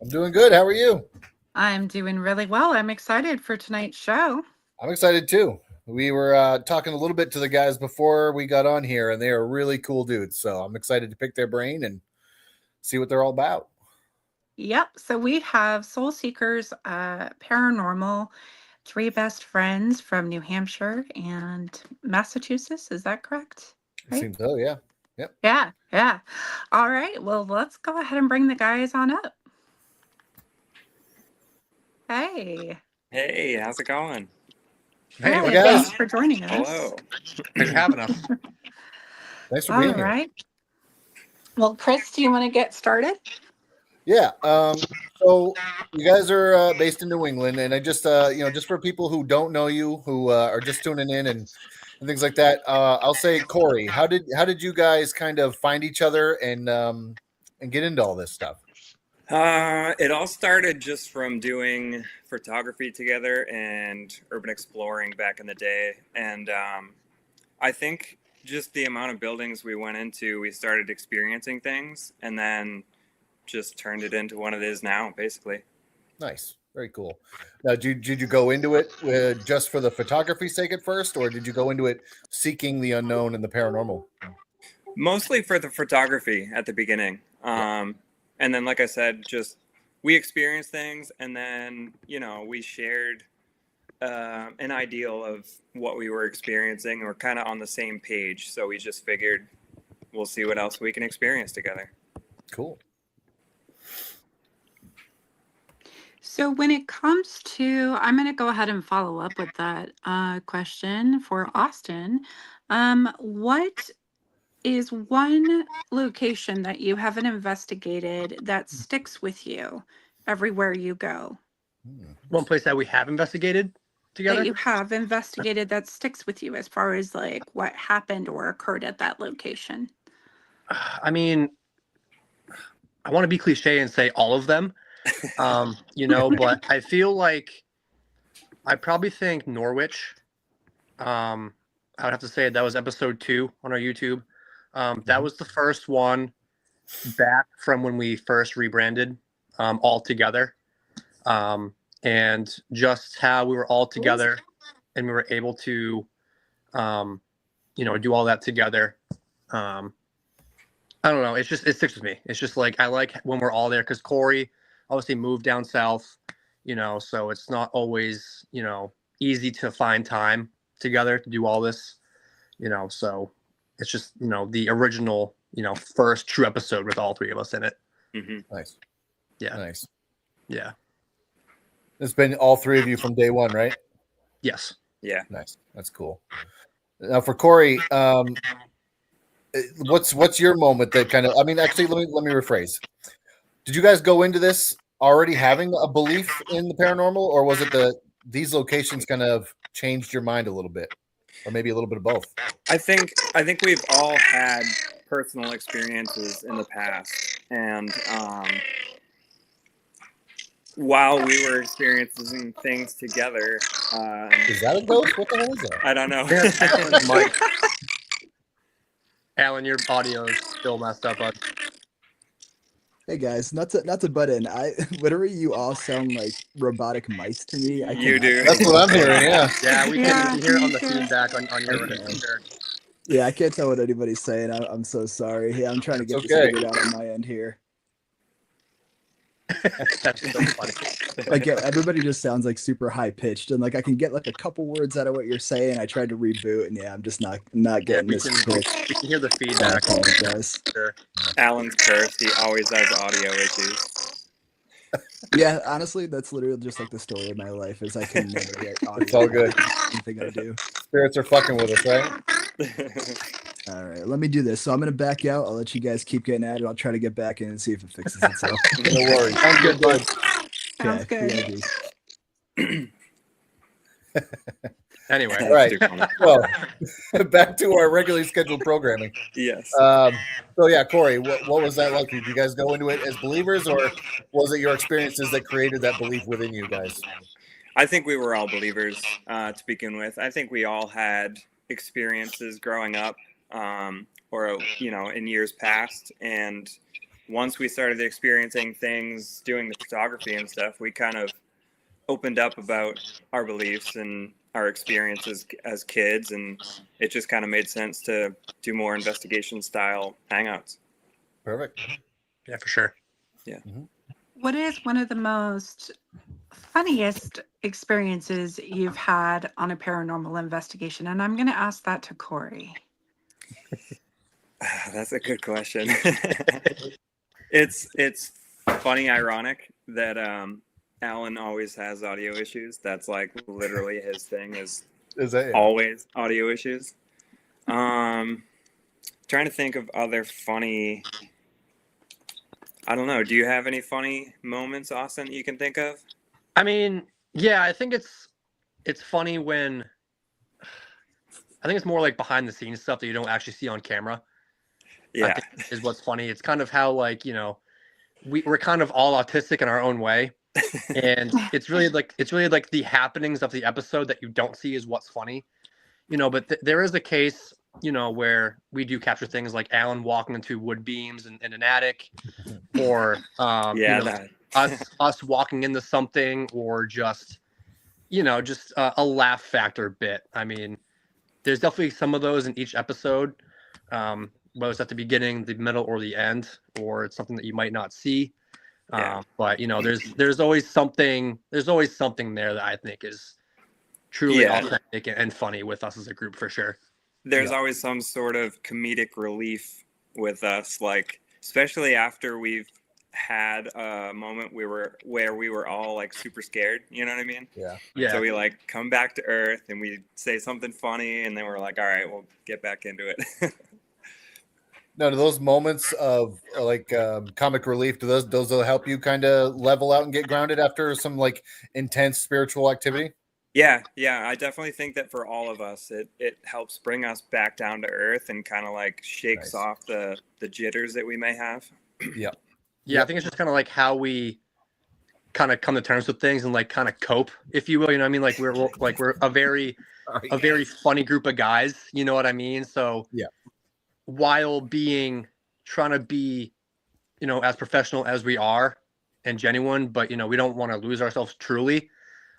I'm doing good. How are you? I'm doing really well. I'm excited for tonight's show. I'm excited too. We were talking a little bit to the guys before we got on here, and they are really cool dudes. So I'm excited to pick their brain and see what they're all about. Yep. So we have Soul Seekers Paranormal, three best friends from New Hampshire and Massachusetts. Is that correct? It Right? seems so, yeah. Yep. Yeah. Yeah. All right. Well, let's go ahead and bring the guys on up. Hey. Hey, how's it going? Hey, Good. guys. Thanks for joining us. Hello. Thanks for having us. Thanks for All being here. right. Well, Chris, do you want to get started? Yeah. So you guys are based in New England, and I just, just for people who don't know you, who are just tuning in and things like that, I'll say, Corey, how did you guys kind of find each other and get into all this stuff? It all started just from doing photography together and urban exploring back in the day. And I think just the amount of buildings we went into, we started experiencing things and then just turned it into what it is now, basically. Nice. Very cool. Now, did you go into it just for the photography sake at first, or did you go into it seeking the unknown and the paranormal? Mostly for the photography at the beginning. And then, like I said, just we experienced things, and then, we shared an ideal of what we were experiencing. We're kind of on the same page, so we just figured we'll see what else we can experience together. Cool. So when it comes to, I'm going to go ahead and follow up with that question for Austin. What is one location that you haven't investigated that sticks with you everywhere you go? One place that we have investigated together. That you have investigated that sticks with you as far as like what happened or occurred at that location? I mean, I want to be cliche and say all of them, but I feel like I probably think Norwich. I would have to say that was episode 2 on our YouTube. That was the first one back from when we first rebranded all together. And just how we were all together and we were able to, do all that together. I don't know. It sticks with me. It's just like, I like when we're all there because Corey obviously moved down south, so it's not always, easy to find time together to do all this, so it's just, the original, first true episode with all three of us in it. Mm-hmm. Nice. Yeah. Nice. Yeah. It's been all three of you from day one, right? Yes. Yeah. Nice. That's cool. Now for Corey, what's your moment that kind of, actually, let me rephrase. Did you guys go into this already having a belief in the paranormal, or was it these locations kind of changed your mind a little bit, or maybe a little bit of both? I think we've all had personal experiences in the past, and while we were experiencing things together, Is that a ghost? What the hell is that? I don't know. Alan's mic. Alan, your audio is still messed up, bud. Hey guys, not to butt in. Literally you all sound like robotic mice to me. You do. That's what I'm hearing. Yeah. Yeah, we Yeah, can hear it on the me too. feedback on your Okay. computer. Yeah, I can't tell what anybody's saying. I'm so sorry. Yeah, I'm trying to get It's this okay. figured out on my end here. That's so funny. Like everybody just sounds like super high pitched, and like I can get like a couple words out of what you're saying. I tried to reboot, and yeah, I'm just not getting we this can quick. hear the I feedback. apologize. Sure. Alan's cursed. He always has audio issues. Yeah, honestly, that's literally just like the story of my life. Is I can never get audio. It's all good. Anything I do. Spirits are fucking with us, right? All right, let me do this. So I'm gonna back out. I'll let you guys keep getting at it. I'll try to get back in and see if it fixes itself. No worries. Sounds good, bud. Sounds Okay, good. yeah, Anyway, All right. Too funny. Well, back to our regularly scheduled programming. Yes. So yeah, Corey, what was that like? Did you guys go into it as believers, or was it your experiences that created that belief within you guys? I think we were all believers to begin with. I think we all had experiences growing up, or in years past, and once we started experiencing things, doing the photography and stuff, we kind of opened up about our beliefs and our experiences as kids, and it just kind of made sense to do more investigation style hangouts. Perfect. Yeah, for sure. What is one of the most funniest experiences you've had on a paranormal investigation? And I'm going to ask that to Corey. That's a good question. It's funny, ironic that Alan always has audio issues. That's like literally his thing is that always audio issues. Trying to think of other funny. I don't know. Do you have any funny moments, Austin, that you can think of? I mean, yeah, I think it's funny when I think it's more like behind the scenes stuff that you don't actually see on camera. Yeah. I think is what's funny. It's kind of how like, you know, we're kind of all autistic in our own way. And it's really like the happenings of the episode that you don't see is what's funny. You know, but there is a case, you know, where we do capture things like Alan walking into wood beams in an attic, or Yeah, you know, us walking into something, or just, you know, just a laugh factor bit. I mean, there's definitely some of those in each episode, whether it's at the beginning, the middle, or the end, or it's something that you might not see. Yeah. But you know, there's always something there that I think is truly Yeah. authentic and funny with us as a group, for sure. There's always some sort of comedic relief with us, like especially after we've had a moment where we were all like super scared, you know what I mean? Yeah. So we like come back to earth and we say something funny, and then we're like, all right, we'll get back into it. Now, do those moments of like comic relief, do those help you kind of level out and get grounded after some like intense spiritual activity? Yeah, I definitely think that for all of us, it helps bring us back down to earth and kind of like shakes Nice. off the jitters that we may have. Yeah, I think it's just kind of like how we kind of come to terms with things and like kind of cope, if you will. You know what I mean? Like we're a very funny group of guys. You know what I mean? So Yeah. while trying to be, you know, as professional as we are and genuine, but you know, we don't want to lose ourselves truly.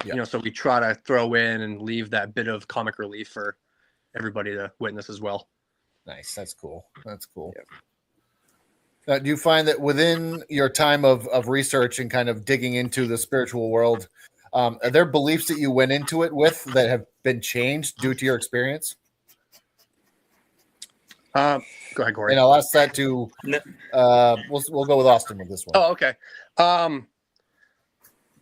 Yeah. You know, so we try to throw in and leave that bit of comic relief for everybody to witness as well. Nice. That's cool. Yep. Do you find that within your time of research and kind of digging into the spiritual world, are there beliefs that you went into it with that have been changed due to your experience? Go ahead, Corey. And I'll ask that to we'll go with Austin with this one. Oh, okay.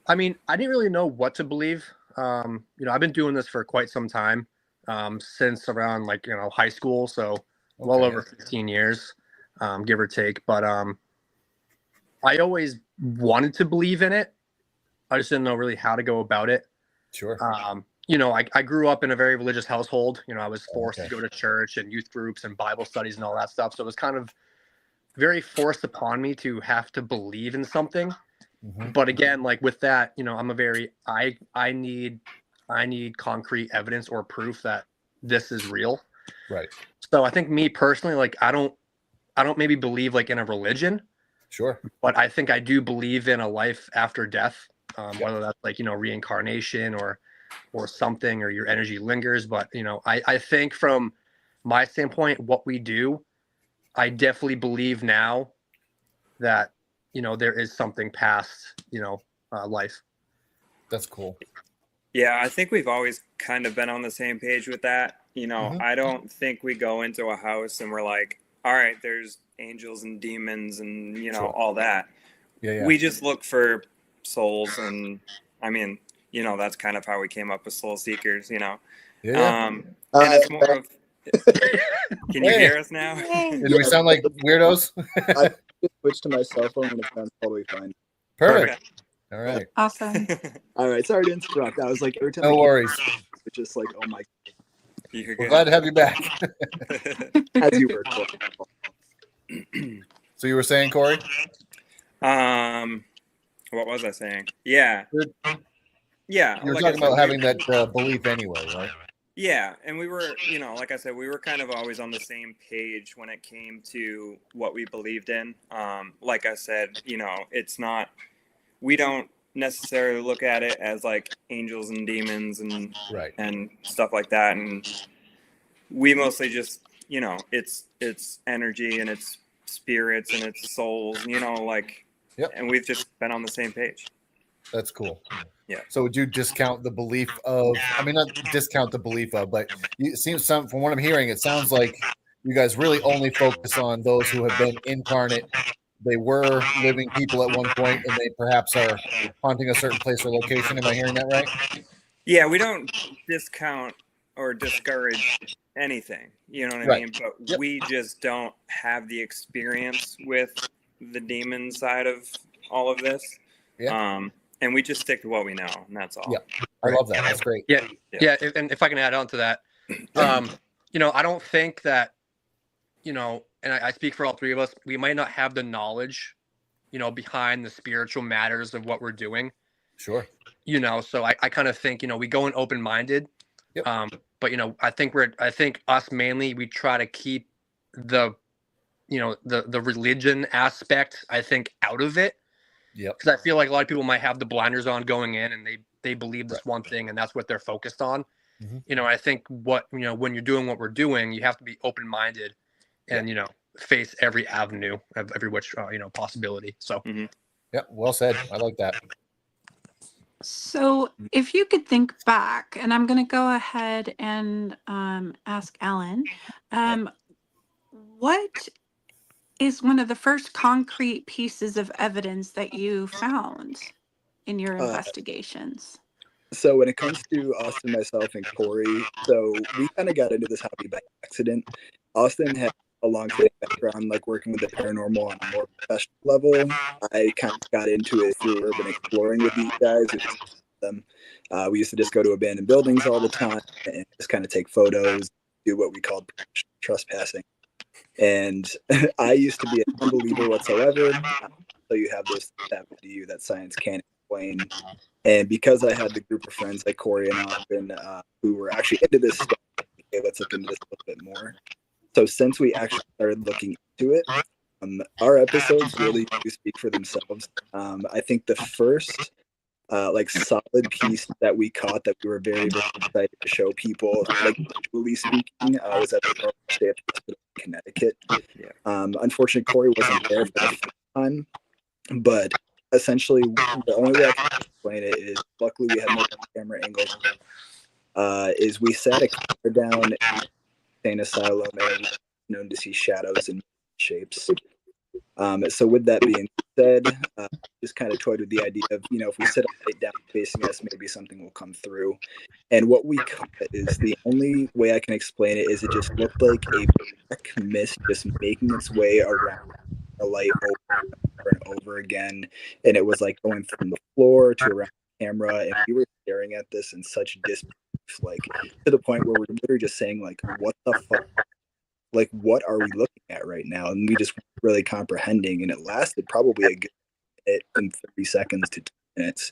I mean, I didn't really know what to believe. You know, I've been doing this for quite some time, since around like, you know, high school. So well over 15 years, give or take. But I always wanted to believe in it. I just didn't know really how to go about it. Sure. You know, I grew up in a very religious household. You know, I was forced to go to church and youth groups and Bible studies and all that stuff. So it was kind of very forced upon me to have to believe in something. Mhm. But again, like with that, you know, I need concrete evidence or proof that this is real. Right. So I think me personally, like I don't maybe believe like in a religion, Sure. but I think I do believe in a life after death, whether that's like, you know, reincarnation or something, or your energy lingers. But, you know, I think from my standpoint, what we do, I definitely believe now that, you know, there is something past, you know, life. That's cool. Yeah, I think we've always kind of been on the same page with that. You know, Mhm. I don't think we go into a house and we're like, all right, there's angels and demons and, you know, Sure. all that. Yeah. We just look for souls. And I mean, you know, that's kind of how we came up with Soul Seekers, you know. Yeah. And it's more of, can you hear us now? Do we sound like weirdos? I just switched to my cell phone and it sounds totally fine. Perfect. All right. Awesome. All right, sorry to interrupt. I was like, every time No worries. it's just like, oh my, You're We're good. glad to have you back. as you were. So you were saying, Corey? What was I saying? Yeah. You were like I talking said, about having that belief anyway, right? Yeah, and we were, like I said, we were kind of always on the same page when it came to what we believed in. Like I said, it's not, we don't necessarily look at it as like angels and demons and Right. and stuff like that. And we mostly just, it's energy and it's spirits and it's souls, like, Yep. and we've just been on the same page. That's cool. Yeah. So would you discount the belief of, I mean, not discount the belief of, but it seems from what I'm hearing, it sounds like you guys really only focus on those who have been incarnate. They were living people at one point and they perhaps are haunting a certain place or location. Am I hearing that right? Yeah, we don't discount or discourage anything, you know what I Right. mean? But Yep. we just don't have the experience with the demon side of all of this. Yeah. And we just stick to what we know, and that's all. Yeah. I love that. That's great. Yeah. And if I can add on to that, I don't think that, and I speak for all three of us, we might not have the knowledge, behind the spiritual matters of what we're doing. Sure. So I kind of think, we go in open-minded. Yep. But I think us mainly, we try to keep the religion aspect, I think, out of it. Yep. Because I feel like a lot of people might have the blinders on going in and they believe this one thing and that's what they're focused on. Mhm. I think when you're doing what we're doing, you have to be open-minded and, face every avenue of every which, possibility. So, Yeah. Well said. I like that. So if you could think back, and I'm going to go ahead and ask Alan, what is one of the first concrete pieces of evidence that you found in your investigations? So when it comes to Austin, myself, and Corey, so we kind of got into this hobby by accident. Austin had a long-standing background, like working with the paranormal on a more professional level. I kind of got into it through urban exploring with these guys. We used to just go to abandoned buildings all the time and just kind of take photos, do what we called trespassing. And I used to be an unbeliever whatsoever. So you have this that to you that science can't explain. And because I had the group of friends like Corey and Austin who were actually into this stuff, okay, let's look into this a little bit more. So since we actually started looking into it, our episodes really do speak for themselves. I think the first solid piece that we caught that we were very, very excited to show people, like visually speaking, was at the State Hospital in Connecticut. Unfortunately, Corey wasn't there for the first time, but essentially the only way I can explain it is luckily we had more camera angles. Is we sat a camera down in the insane asylum and we were known to see shadows and shapes. So with that being said, just kind of toyed with the idea of, if we sit right down facing us, maybe something will come through. And what we caught is the only way I can explain it is it just looked like a black mist just making its way around the light over and over again. And it was like going from the floor to around the camera. And we were staring at this in such disbelief, like to the point where we're literally just saying, like, what the fuck? Like, what are we looking at right now? And we just weren't really comprehending. And it lasted probably a good minute and 30 seconds to 2 minutes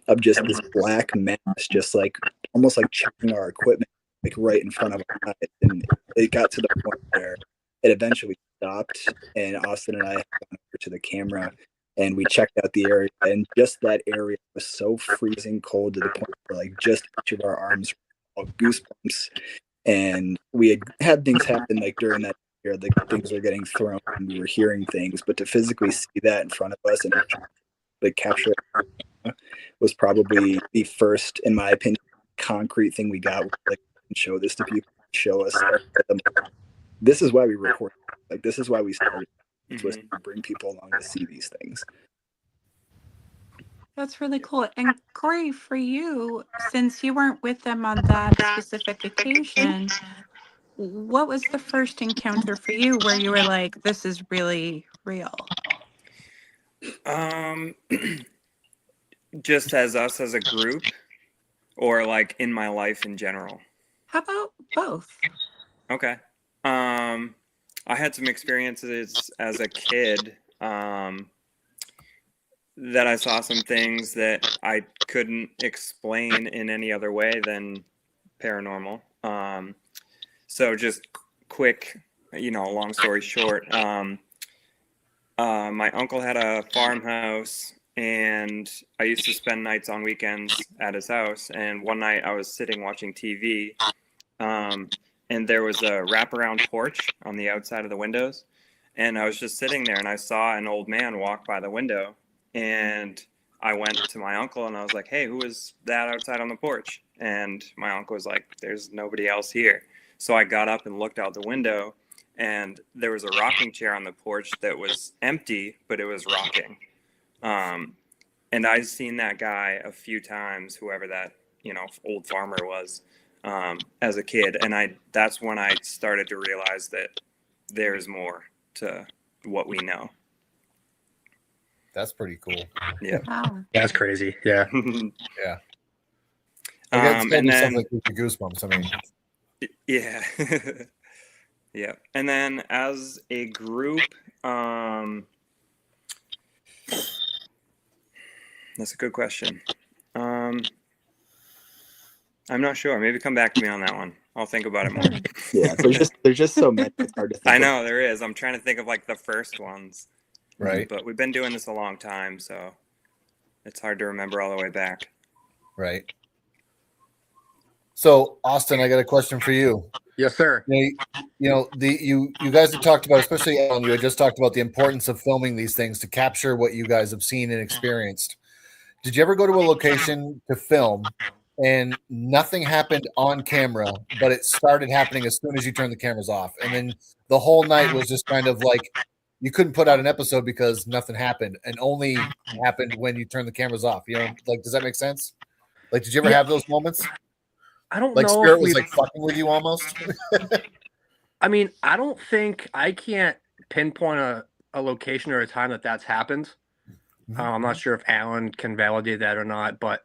of just this black mass, just like almost like checking our equipment, like right in front of our eyes. And it got to the point where it eventually stopped. And Austin and I went over to the camera and we checked out the area. And just that area was so freezing cold to the point where, like, just each of our arms were all goosebumps. And we had things happen like during that year, like things were getting thrown and we were hearing things, but to physically see that in front of us and like capture it was probably the first, in my opinion, concrete thing we got. Like, show this to people, show us. This is why we record. Like, this is why we started. Was to bring people along to see these things. That's really cool. And Corey, for you, since you weren't with them on that specific occasion, what was the first encounter for you where you were like, this is really real? Just as us as a group, or like in my life in general? How about both? Okay. I had some experiences as a kid that I saw some things that I couldn't explain in any other way than paranormal. So just quick, long story short, my uncle had a farmhouse, and I used to spend nights on weekends at his house. And one night I was sitting watching TV, and there was a wraparound porch on the outside of the windows. And I was just sitting there, and I saw an old man walk by the window. And I went to my uncle, and I was like, "Hey, who is that outside on the porch?" And my uncle was like, "There's nobody else here." So I got up and looked out the window, and there was a rocking chair on the porch that was empty, but it was rocking. And I've seen that guy a few times, whoever that, old farmer was, as a kid. And that's when I started to realize that there's more to what we know. That's pretty cool. Yeah. Wow. That's crazy. Yeah. Yeah. I guess And and then, like the goosebumps. I mean, yeah. Yeah. And then as a group, that's a good question. I'm not sure. Maybe come back to me on that one. I'll think about it more. Yeah, there's just so many. It's hard to think I of. know there is. I'm trying to think of like the first ones. right, But we've been doing this a long time, so it's hard to remember all the way back. right. So, Austin, I got a question for you. Yes, sir. You guys have talked about, especially Alan, you had just talked about the importance of filming these things to capture what you guys have seen and experienced. Did you ever go to a location to film and nothing happened on camera, but it started happening as soon as you turned the cameras off? And then the whole night was just kind of like you couldn't put out an episode because nothing happened, and only happened when you turned the cameras off. Like, does that make sense? Like, did you ever have those moments? I don't Like know Spirit if was we. like fucking with you almost. I mean, I don't think I can't pinpoint a location or a time that's happened. I'm not sure if Alan can validate that or not, but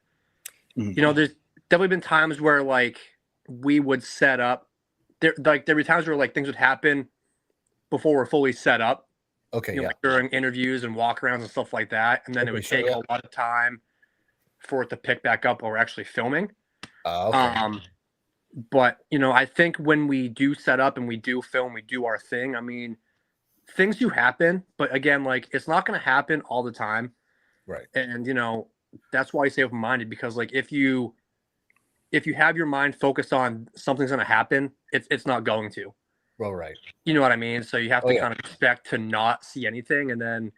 there's definitely been times where like we would set up. There were times where like things would happen before we're fully set up. Okay, yeah. Like during interviews and walkarounds and stuff like that, and then it would take a lot of time for it to pick back up while we're actually filming. Okay. But I think when we do set up and we do film, we do our thing. I mean, things do happen, but again, like it's not going to happen all the time, Right. and that's why I stay open-minded, because like if you have your mind focused on something's going to happen, it's not going to. Well, right. You know what I mean? So you have to yeah. kind of expect to not see anything, and then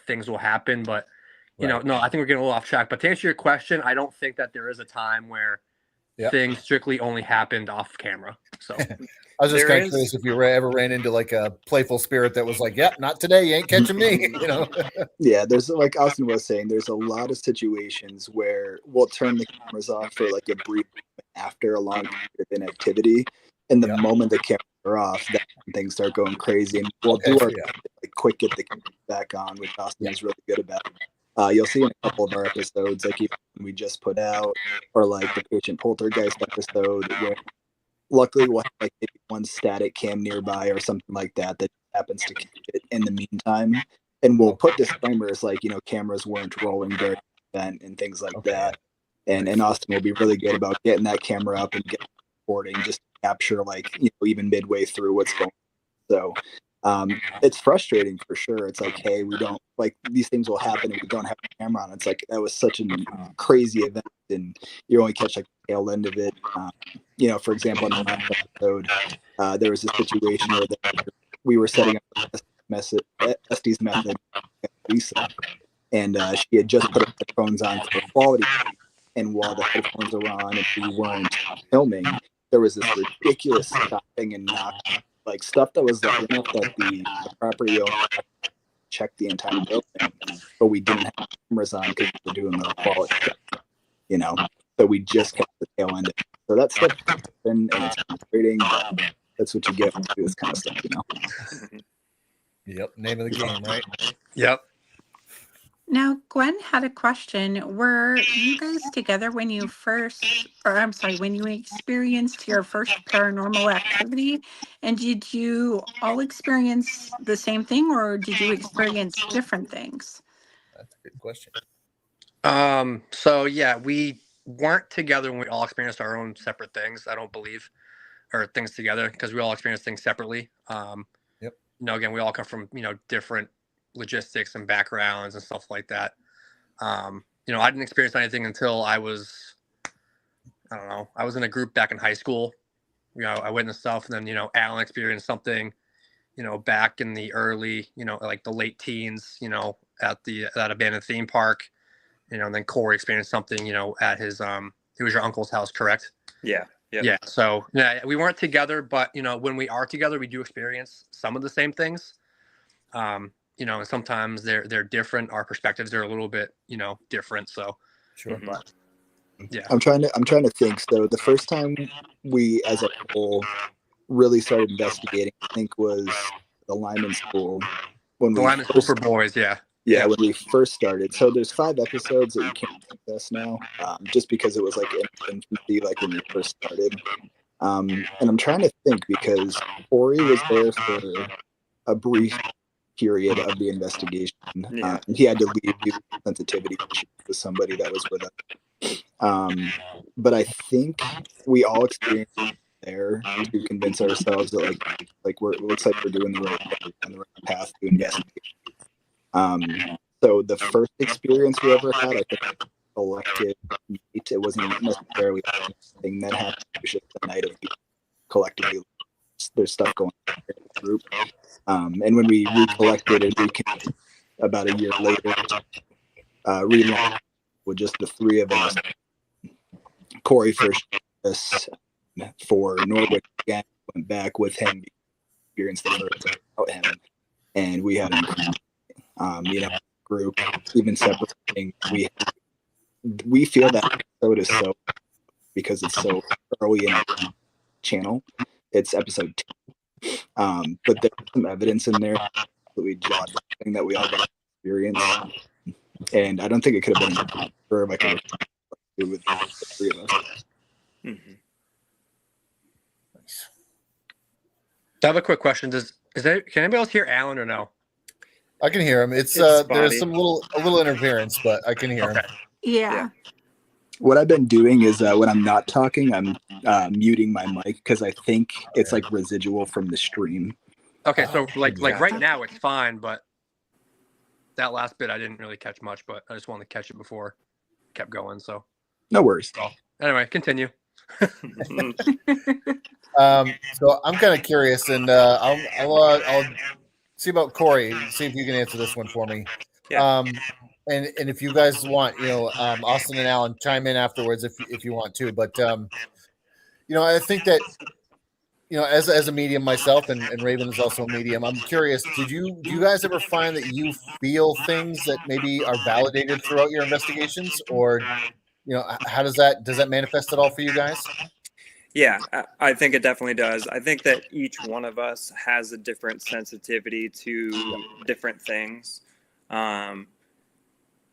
things will happen. But no, I think we're getting a little off track. But to answer your question, I don't think that there is a time where things strictly only happened off camera. So I was just There kind of is- curious if you ever ran into like a playful spirit that was like, "Yep, not today. You ain't catching me." Yeah, there's like Austin was saying, there's a lot of situations where we'll turn the cameras off for like a brief moment after a long period of inactivity, and the moment the cameras are off, that's when things start going crazy, and we'll do our best to, like, quick get the cameras back on, which Austin is really good about. You'll see in a couple of our episodes, like even we just put out, or like the patient poltergeist episode, where luckily we'll have like maybe one static cam nearby or something like that happens to catch it in the meantime, and we'll put disclaimers like cameras weren't rolling during the event and things like that. And Austin will be really good about getting that camera up and getting recording just to capture like even midway through what's going on. So it's frustrating for sure. It's like, hey, we don't like these things will happen and we don't have a camera on. It's like that was such a crazy event, and you only catch like the tail end of it. For example, in the last episode, there was a situation where we were setting up Estee's method, Lisa, and she had just put her headphones on for quality. And while the headphones were on and we weren't filming, there was this ridiculous stopping and knocking, like stuff that was loud enough that the property owner checked the entire building, but we didn't have cameras on because we were doing the quality check, so we just kept the tail end of it. So that stuff happened, and it's frustrating, but that's what you get when you do this kind of stuff, Yep. Name of the game, right? Yep. Now, Gwen had a question. Were you guys together when you when you experienced your first paranormal activity? And did you all experience the same thing, or did you experience different things? That's a good question. So yeah, we weren't together when we all experienced our own separate things, I don't believe, or things together, because we all experienced things separately. Yep. You know, again, we all come from, you know, different logistics and backgrounds and stuff like that. You know, I didn't experience anything until I was, I don't know, I was in a group back in high school. You know, I witnessed stuff, and then, you know, Alan experienced something, you know, back in the early, you know, like the late teens, you know, at that abandoned theme park, you know, and then Corey experienced something, you know, at his, it was your uncle's house, correct? Yeah. Yep. Yeah. So yeah, we weren't together, but, you know, when we are together, we do experience some of the same things. You know, and sometimes they're different. Our perspectives are a little bit, you know, different. So Sure. Mhm. but yeah. I'm trying to think. So the first time we, as a whole, really started investigating, I think, was the Lyman School when The we Lyman School first, for Boys, yeah. yeah, when we first started. So there's 5 episodes that you can't access now, just because it was like in infancy, like when we first started. And I'm trying to think because Corey was there for a brief period of the investigation. Yeah. He had to leave due to sensitivity issues with somebody that was with us. But I think we all experienced it there to convince ourselves that like it looks like we're doing the right thing, on the right path to investigate. So the first experience we ever had, I think, collective night. It wasn't necessarily anything that happened. It was just a night of collectively. There's stuff going on in the group. And when we recollected and reconvened about a year later, relaunched with just the 3 of us. Corey first us for Norwich again, went back with him, experienced the first about him, and we had you know, group, even separating. We feel that episode is so, because it's so early in the channel. It's episode 2. But there's some evidence in there that we jaw dropping that we all got experience, and I don't think it could have been for like a with the 3 of us. Mhm. Nice. I have a quick question. Can anybody else hear Alan or no? I can hear him. It's It's there's spotty. some a little interference, but I can hear him. Okay. Yeah. What I've been doing is when I'm not talking, I'm muting my mic because I think it's like residual from the stream. Okay, so Oh, like gotcha. right now it's fine, but that last bit I didn't really catch much, but I just wanted to catch it before it kept going. So No worries. anyway, continue. So I'm kind of curious, and I'll see about Corey. See if you can answer this one for me. Yeah. And if you guys want, you know, Austin and Alan, chime in afterwards if you want to. But you know, I think that, you know, as a medium myself, and Raven is also a medium. I'm curious. Do you guys ever find that you feel things that maybe are validated throughout your investigations, or you know, how does that manifest at all for you guys? Yeah, I think it definitely does. I think that each one of us has a different sensitivity to different things.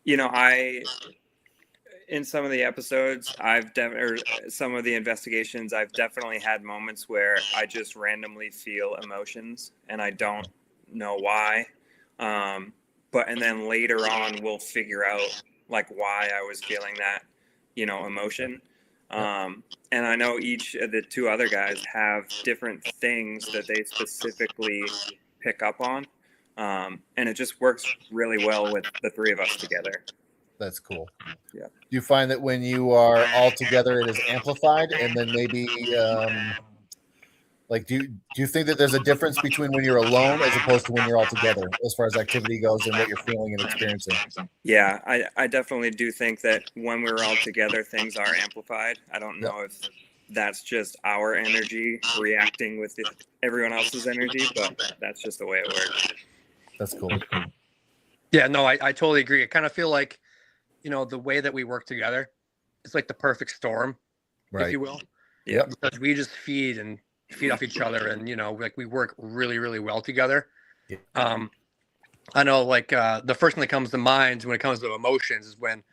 You know, in some of the episodes, or some of the investigations, I've definitely had moments where I just randomly feel emotions and I don't know why. And then later on, we'll figure out like why I was feeling that, you know, emotion. And I know each of the 2 other guys have different things that they specifically pick up on. And it just works really well with the 3 of us together. That's cool. Yeah. Do you find that when you are all together, it is amplified, and then maybe like do you think that there's a difference between when you're alone as opposed to when you're all together, as far as activity goes and what you're feeling and experiencing? Yeah, I definitely do think that when we're all together, things are amplified. I don't know if that's just our energy reacting with everyone else's energy, but that's just the way it works. That's cool. Yeah, no, I totally agree. I kind of feel like, you know, the way that we work together, it's like the perfect storm, Right. if you will. Yeah. Because we just feed off each other, and, you know, like we work really, really well together. Yeah. I know, like the first thing that comes to mind when it comes to emotions is when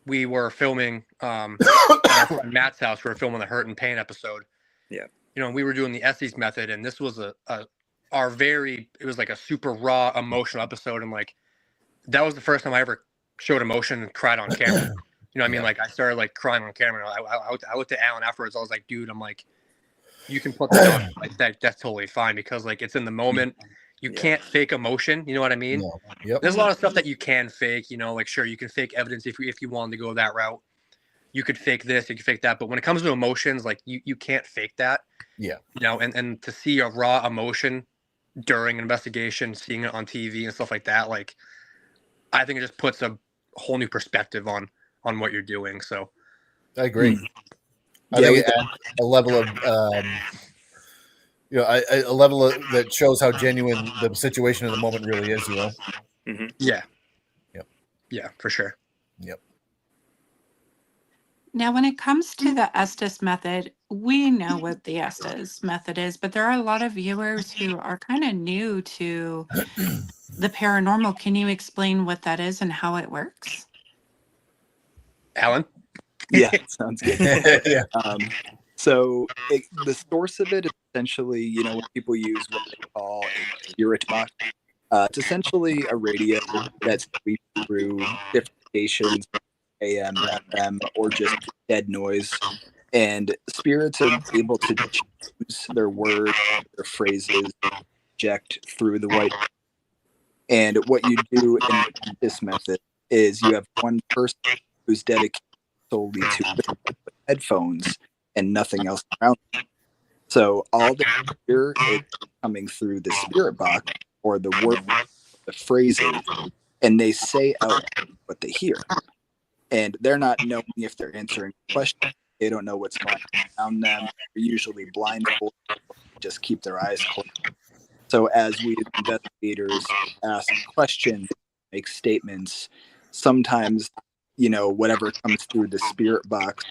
we were filming at our friend Matt's house. We were filming the Hurt and Pain episode. Yeah. You know, we were doing the Estes method, and this was it was like a super raw emotional episode, and like that was the first time I ever showed emotion and cried on camera. You know what I mean? Yeah. Like I started like crying on camera. I looked at Alan afterwards. I was like, dude, I'm like, you can put that on. Like that's totally fine because like it's in the moment. You can't fake emotion. You know what I mean? No. Yep. There's a lot of stuff that you can fake. You know, like sure you can fake evidence if you wanted to go that route. You could fake this, you could fake that, but when it comes to emotions, like you can't fake that. Yeah. You know, and to see a raw emotion during an investigation, seeing it on TV and stuff like that, like I think it just puts a whole new perspective on what you're doing. So I agree. I Yeah, think we it adds a level of, a level that shows how genuine the situation in the moment really is. You know. Mm-hmm. yeah. Yep. Yeah, for sure. Yep. Now, when it comes to the Estes method, we know what the Estes method is, but there are a lot of viewers who are kind of new to the paranormal. Can you explain what that is and how it works? Alan? Yeah, sounds good. Yeah. So the source of it is essentially, you know, when people use what they call a spirit box. It's essentially a radio that sweeps through different stations, AM, FM, or just dead noise. And spirits are able to choose their words, their phrases, project through the white. And what you do in this method is you have one person who's dedicated solely to headphones and nothing else around them. So all they hear is coming through the spirit box or the word, the phrases, and they say out what they hear. And they're not knowing if they're answering questions. They don't know what's going on around them. They're usually blindfolded, just keep their eyes closed. So as we as investigators ask questions, make statements, sometimes, you know, whatever comes through the spirit box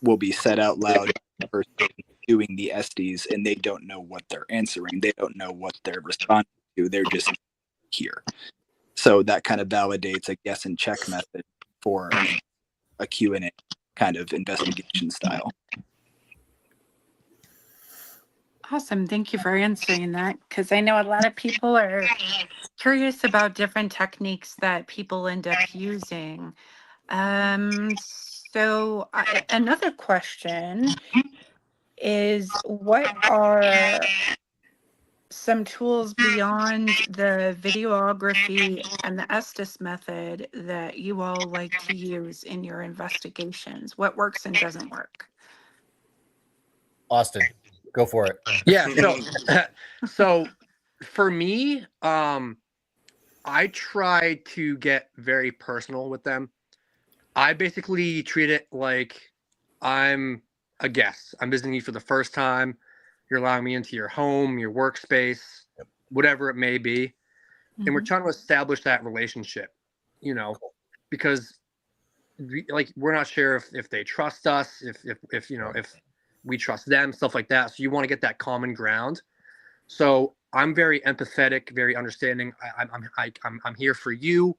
will be said out loud by the person doing the Estes, and they don't know what they're answering. They don't know what they're responding to. They're just here. So that kind of validates a guess and check method for a Q&A kind of investigation style. Awesome. Thank you for answering that, because I know a lot of people are curious about different techniques that people end up using. Another question is, what are some tools beyond the videography and the Estes method that you all like to use in your investigations? What works and doesn't work? Austin, go for it. Yeah. So for me, I try to get very personal with them. I basically treat it like I'm a guest. I'm visiting you for the first time. You're allowing me into your home, your workspace, whatever it may be. And we're trying to establish that relationship, you know, because we're not sure if they trust us, if you know, if we trust them, stuff like that. So you want to get that common ground. So I'm very empathetic, very understanding. I'm here for you,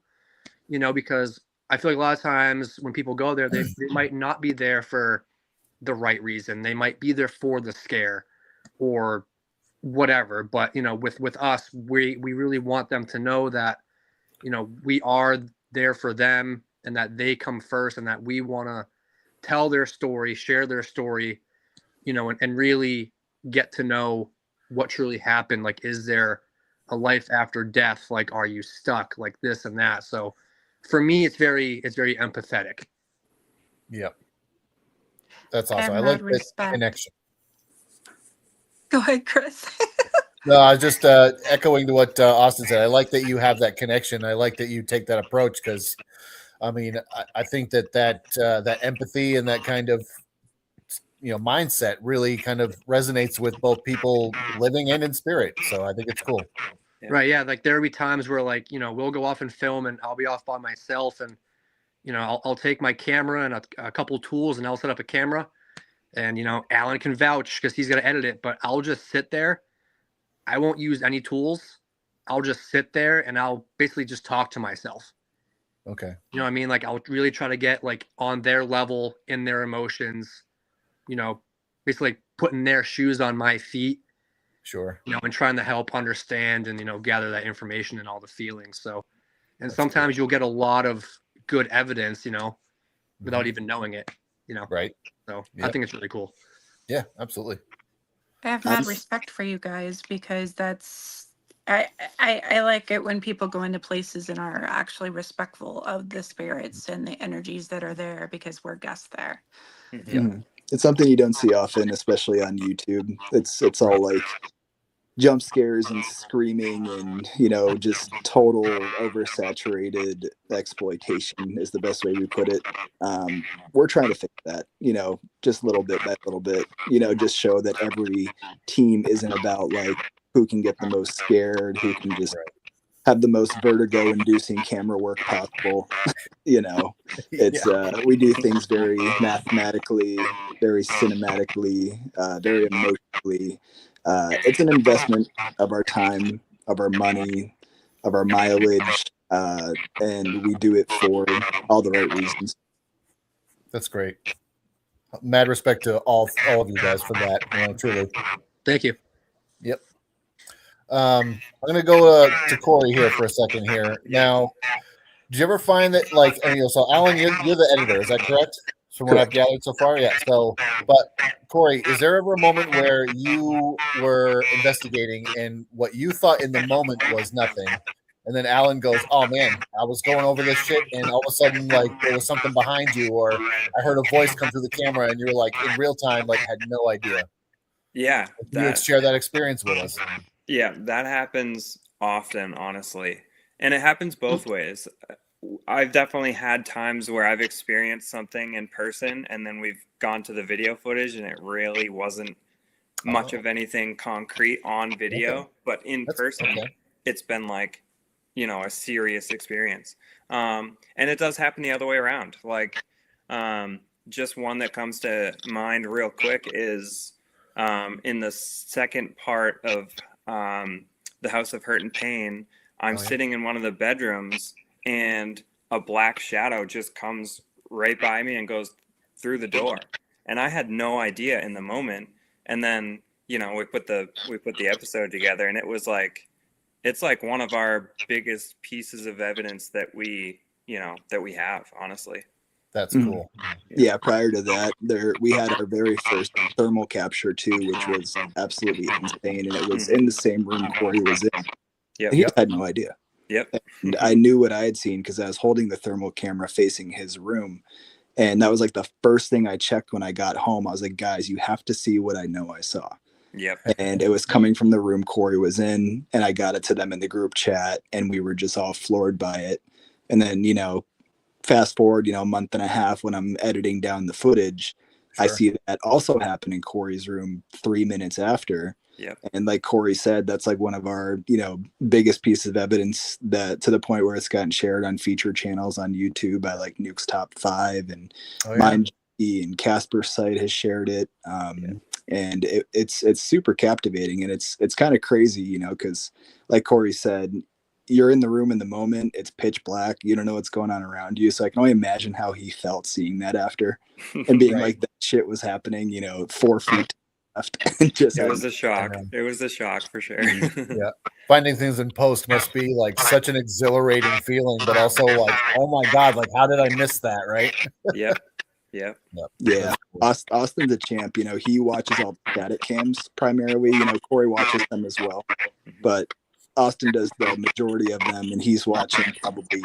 you know, because I feel like a lot of times when people go there, they might not be there for the right reason. They might be there for the scare or whatever. But, you know, with us, we really want them to know that, you know, we are there for them and that they come first and that we want to tell their story, share their story, you know, and really get to know what truly happened. Like, is there a life after death? Like, are you stuck? Like this and that. So for me, it's very empathetic. Yeah. That's awesome. And I like that this respect. connection. Go ahead, Chris. No, I was just echoing to what Austin said. I like that you have that connection. I like that you take that approach because, I mean, I think that empathy and that kind of, you know, mindset really kind of resonates with both people living and in spirit. So I think it's cool. Yeah. Right. Yeah. Like there'll be times where like, you know, we'll go off and film and I'll be off by myself and, you know, I'll take my camera and a couple tools and I'll set up a camera and, you know, Alan can vouch because he's going to edit it, but I'll just sit there. I won't use any tools. I'll just sit there and I'll basically just talk to myself. Okay. You know what I mean? Like I'll really try to get like on their level in their emotions, you know, basically putting their shoes on my feet. Sure. You know, and trying to help understand and, you know, gather that information and all the feelings. So, and That's sometimes you'll get a lot of good evidence, you know, without even knowing it, Right. So I Yep. think it's really cool. Yeah, absolutely. I have mad respect for you guys because I like it when people go into places and are actually respectful of the spirits and the energies that are there because we're guests there. Mhm. It's something you don't see often, especially on YouTube. It's all like jump scares and screaming and just total oversaturated exploitation is the best way we put it. We're trying to fix that, just little bit by little bit, just show that every team isn't about like who can get the most scared, who can just have the most vertigo inducing camera work possible. It's we do things very mathematically, very cinematically, very emotionally. It's an investment of our time, of our money, of our mileage, and we do it for all the right reasons. That's great. Mad respect to all of you guys for that. Truly. Thank you. Yep. I'm gonna go to Corey here for a second here. Now, did you ever find that so Alan, you're the editor, is that correct? From what I've gathered so far, yeah. So, but Corey, is there ever a moment where you were investigating and what you thought in the moment was nothing, and then Alan goes, "Oh man, I was going over this shit, and all of a sudden, there was something behind you, or I heard a voice come through the camera, and you were like in real time, had no idea." Yeah, You would share that experience with us. Yeah, that happens often, honestly. And it happens both ways. I've definitely had times where I've experienced something in person and then we've gone to the video footage and it really wasn't much of anything concrete on video, but in person, it's been a serious experience. And it does happen the other way around. Just one that comes to mind real quick is in the second part of the House of Hurt and Pain, I'm sitting in one of the bedrooms and a black shadow just comes right by me and goes through the door. And I had no idea in the moment. And then, we put the episode together and it was it's one of our biggest pieces of evidence that we have, honestly. That's cool. Yeah, prior to that, we had our very first thermal capture too, which was absolutely insane, and it was in the same room Corey was in. Yep. He had no idea. Yep. And I knew what I had seen because I was holding the thermal camera facing his room, and that was the first thing I checked when I got home. I was like, "Guys, you have to see what I know I saw." Yep. And it was coming from the room Corey was in, and I got it to them in the group chat, and we were just all floored by it. And then fast forward, a month and a half when I'm editing down the footage, I see that also happen in Corey's room 3 minutes after. Yeah. And like Corey said, that's one of our, biggest pieces of evidence that to the point where it's gotten shared on featured channels on YouTube by Nuke's Top 5 and Mind and Casper's site has shared it. And it's super captivating and it's kind of crazy, because like Corey said, you're in the room in the moment, it's pitch black, you don't know what's going on around you. So I can only imagine how he felt seeing that after and being that shit was happening, 4 feet left. It was a shock. It was a shock for sure. Yeah. Finding things in post must be such an exhilarating feeling, but also oh my God, how did I miss that? Right. Yep. Yep. Yeah. Austin's a champ. He watches all the static cams primarily. Corey watches them as well. But Austin does the majority of them, and he's watching probably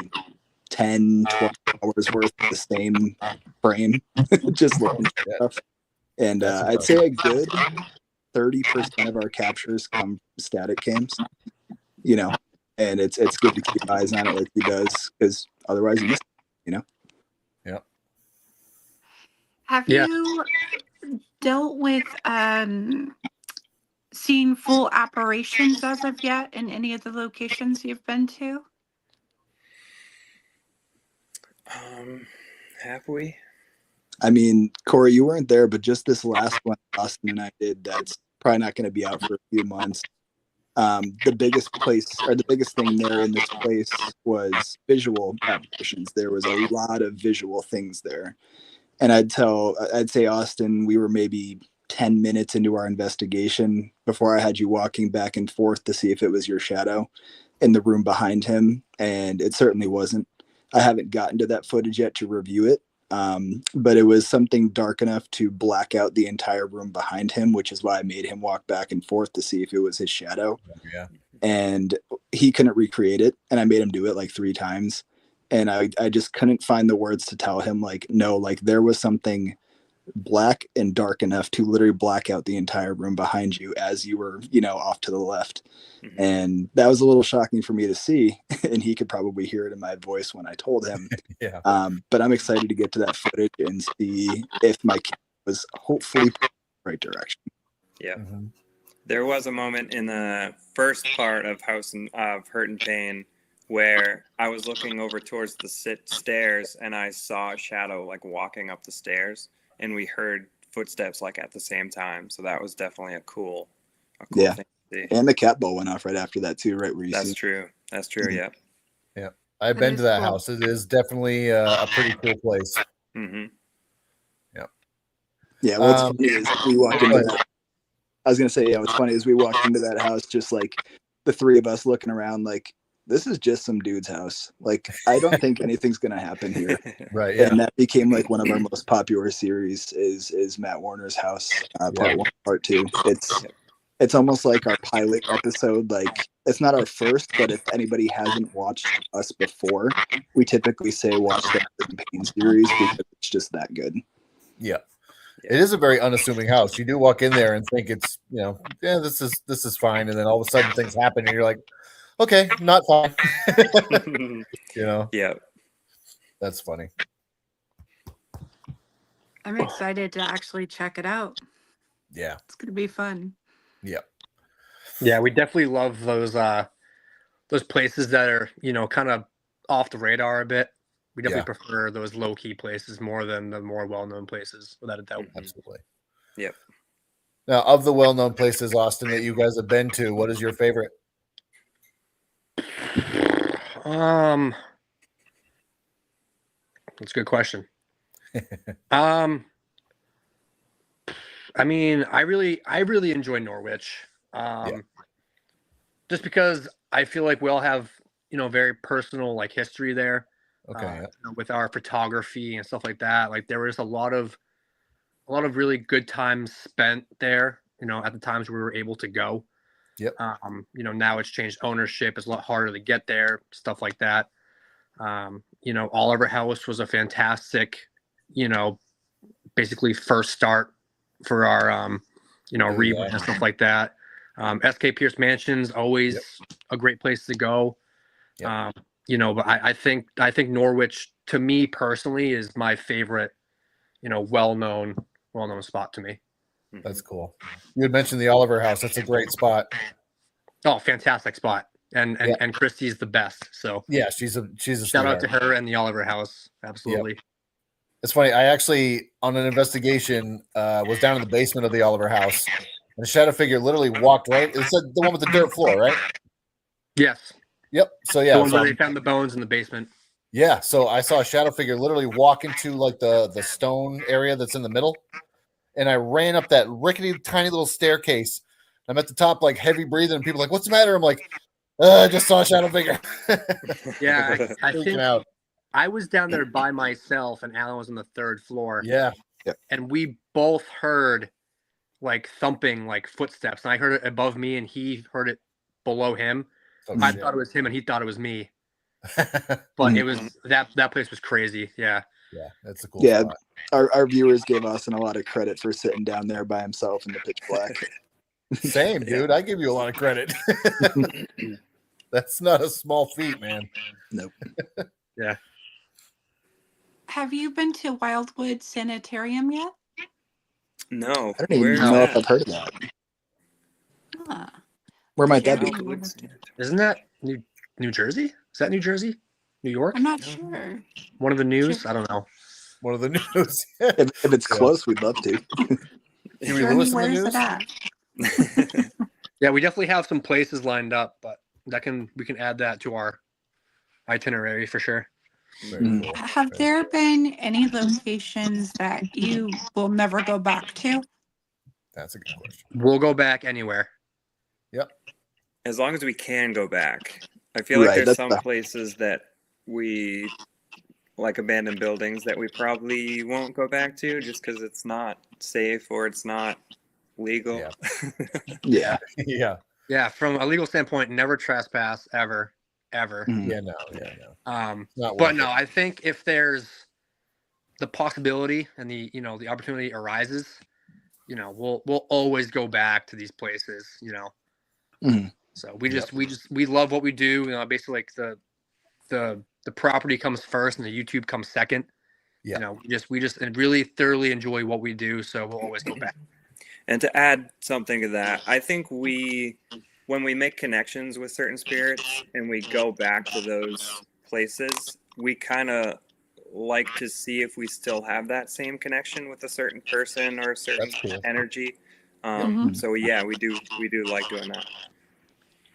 10, 12 hours worth of the same frame, just looking at stuff. And I'd say a good 30% of our captures come from static cams, and it's good to keep eyes on it like he does, because otherwise you miss it, Yeah. Have you dealt with seeing full apparitions as of yet in any of the locations you've been to? Have we? I mean, Corey, you weren't there, but just this last one Austin and I did, that's probably not going to be out for a few months. The biggest thing there in this place was visual apparitions. There was a lot of visual things there. And I'd say, Austin, we were maybe 10 minutes into our investigation before I had you walking back and forth to see if it was your shadow in the room behind him. And it certainly wasn't. I haven't gotten to that footage yet to review it. but it was something dark enough to black out the entire room behind him, which is why I made him walk back and forth to see if it was his shadow. Yeah. And he couldn't recreate it, and I made him do it like 3 times, and I just couldn't find the words to tell him, like, no, like there was something black and dark enough to literally black out the entire room behind you as you were, off to the left. Mm-hmm. And that was a little shocking for me to see, and he could probably hear it in my voice when I told him. Yeah. But I'm excited to get to that footage and see if my kid was hopefully in the right direction. Yeah. Mm-hmm. There was a moment in the first part of of Hurt and Pain where I was looking over towards the stairs and I saw a shadow like walking up the stairs, and we heard footsteps like at the same time. So that was definitely a cool Yeah. thing to see. And the cat ball went off right after that too, right where you That's see. true. That's true. Mhm. Yeah. I've That been is to that cool. house. It is definitely a pretty cool place. Mm-hmm. Yeah, what's Um, funny is we walked into that. I was gonna say, yeah, what's funny is we walked into that house just like the 3 of us looking around like, this is just some dude's house. Like, I don't think anything's gonna happen here. Right. Yeah. And that became like one of our most popular series is Matt Warner's house, part 1, part 2. It's almost like our pilot episode. Like, it's not our first, but if anybody hasn't watched us before, we typically say watch the Hurt and Pain series because it's just that good. Yeah. It is a very unassuming house. You do walk in there and think it's, this is fine, and then all of a sudden things happen, and you're like, okay, not fine. Yeah. That's funny. I'm excited to actually check it out. Yeah. It's gonna be fun. Yeah. Yeah, we definitely love those places that are, kind of off the radar a bit. We definitely prefer those low-key places more than the more well-known places, without a doubt. Absolutely. Yep. Now, of the well-known places, Austin, that you guys have been to, what is your favorite? That's a good question. I mean, I really enjoy Norwich. Just because I feel like we all have, very personal like history there. Okay. With our photography and stuff like that. Like, there was a lot of really good times spent there, at the times we were able to go. Yep. Now it's changed ownership. It's a lot harder to get there, stuff like that. Oliver House was a fantastic, basically first start for our, rebrand and stuff like that. SK Pierce Mansion's always a great place to go. Yep. But I think Norwich, to me personally, is my favorite, well-known spot to me. That's cool. You had mentioned the Oliver House. That's a great spot. Oh, fantastic spot. And Christy's the best. So yeah, she's a shout out to sweetheart. her and the Oliver House. Absolutely. It's funny. I actually, on an investigation, was down in the basement of the Oliver House, and a shadow figure literally walked right. It's the one with the dirt floor, right? Yes. Yep. So yeah, The one where they found the bones in the basement. Yeah. So I saw a shadow figure literally walk into like the stone area that's in the middle, and I ran up that rickety tiny little staircase. I'm at the top, like heavy breathing, and people are like, "What's the matter?" I'm like, "I just saw a shadow figure." Yeah, I think out. I was down there by myself, and Alan was on the 3rd floor. Yeah. And we both heard like thumping, like footsteps, and I heard it above me, and he heard it below him. Oh, I shit. thought it was him, and he thought it was me. But it was that place was crazy. Yeah. Yeah, that's a cool Yeah, spot. our viewers gave Austin a lot of credit for sitting down there by himself in the pitch black. Same, dude. I give you a lot of credit. That's not a small feat, man. Nope. Yeah. Have you been to Wildwood Sanitarium yet? No. I don't even Where's know if that? I've heard of that. Ah, Where might that Yeah. be? Isn't that New Jersey? Is that New Jersey? New York? I'm not sure. One of the news? I don't know. One of the news. If it's close, we'd love to. Huey Jeremy, Lewis in the where's news? it at? Yeah, we definitely have some places lined up, but we can add that to our itinerary for sure. Very Mm. cool. Have Very there been any locations that you will never go back to? That's a good question. We'll go back anywhere. As long as we can go back. I feel like Right, there's that's some the- places that we like abandoned buildings that we probably won't go back to just because it's not safe or it's not legal. Yeah. Yeah. Yeah, from a legal standpoint, never trespass ever. Mhm. Yeah. No. Not But worth no, it. I think if there's the possibility and the the opportunity arises, we'll always go back to these places. Mhm. So we love what we do. Basically like the property comes first and the YouTube comes second. Yeah. We just really thoroughly enjoy what we do, so we'll always go back. And to add something to that, I think when we make connections with certain spirits and we go back to those places, we kind of like to see if we still have that same connection with a certain person or a certain That's cool. energy. Mhm. So yeah, we do like doing that.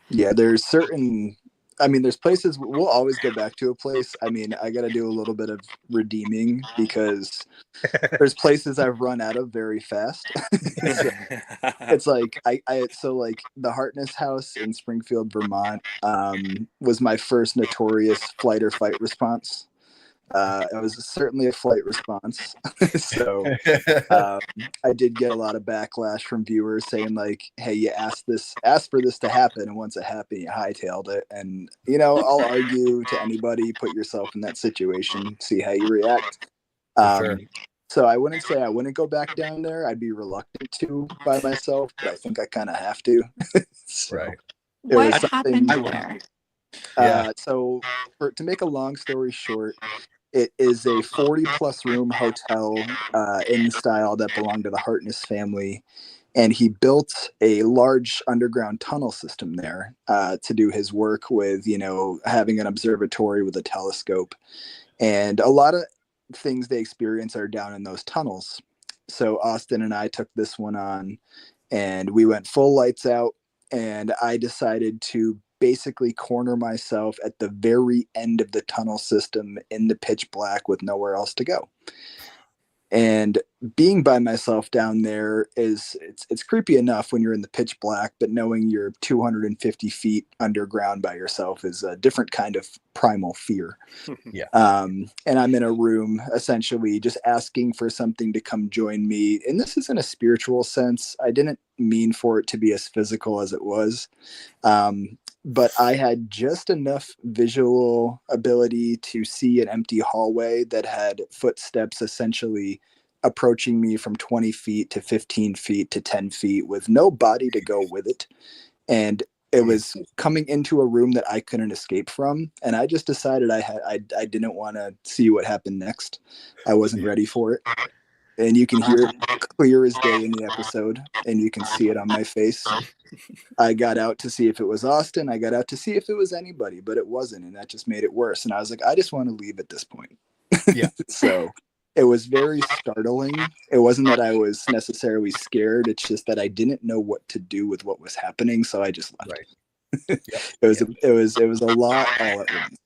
Yeah, there's places we'll always go back to a place. I mean, I got to do a little bit of redeeming because there's places I've run out of very fast. So it's like so like the Hartness House in Springfield, Vermont, was my first notorious flight or fight response. It was certainly a flight response. So I did get a lot of backlash from viewers saying like, "Hey, you asked for this to happen, and once it happened, you hightailed it." And I'll argue to anybody: put yourself in that situation, see how you react. For sure. So I wouldn't say I wouldn't go back down there. I'd be reluctant to by myself, but I think I kind of have to. So Right. it was What something. happened there? Yeah. So to make a long story short, it is a 40-plus room hotel in style that belonged to the Hartness family. And he built a large underground tunnel system there to do his work with, having an observatory with a telescope. And a lot of things they experience are down in those tunnels. So Austin and I took this one on, and we went full lights out. And I decided to basically corner myself at the very end of the tunnel system in the pitch black with nowhere else to go. And being by myself down there it's creepy enough when you're in the pitch black, but knowing you're 250 feet underground by yourself is a different kind of primal fear. Yeah. And I'm in a room essentially just asking for something to come join me. And this is in a spiritual sense. I didn't mean for it to be as physical as it was. But I had just enough visual ability to see an empty hallway that had footsteps essentially approaching me from 20 feet to 15 feet to 10 feet with no body to go with it. And it was coming into a room that I couldn't escape from. And I just decided I didn't want to see what happened next. I wasn't ready for it. And you can hear it clear as day in the episode, and you can see it on my face. I got out to see if it was Austin. I got out to see if it was anybody, but it wasn't. And that just made it worse. And I was like, I just want to leave at this point. Yeah. So it was very startling. It wasn't that I was necessarily scared. It's just that I didn't know what to do with what was happening. So I just left. Right. Yep. It was a lot all at once.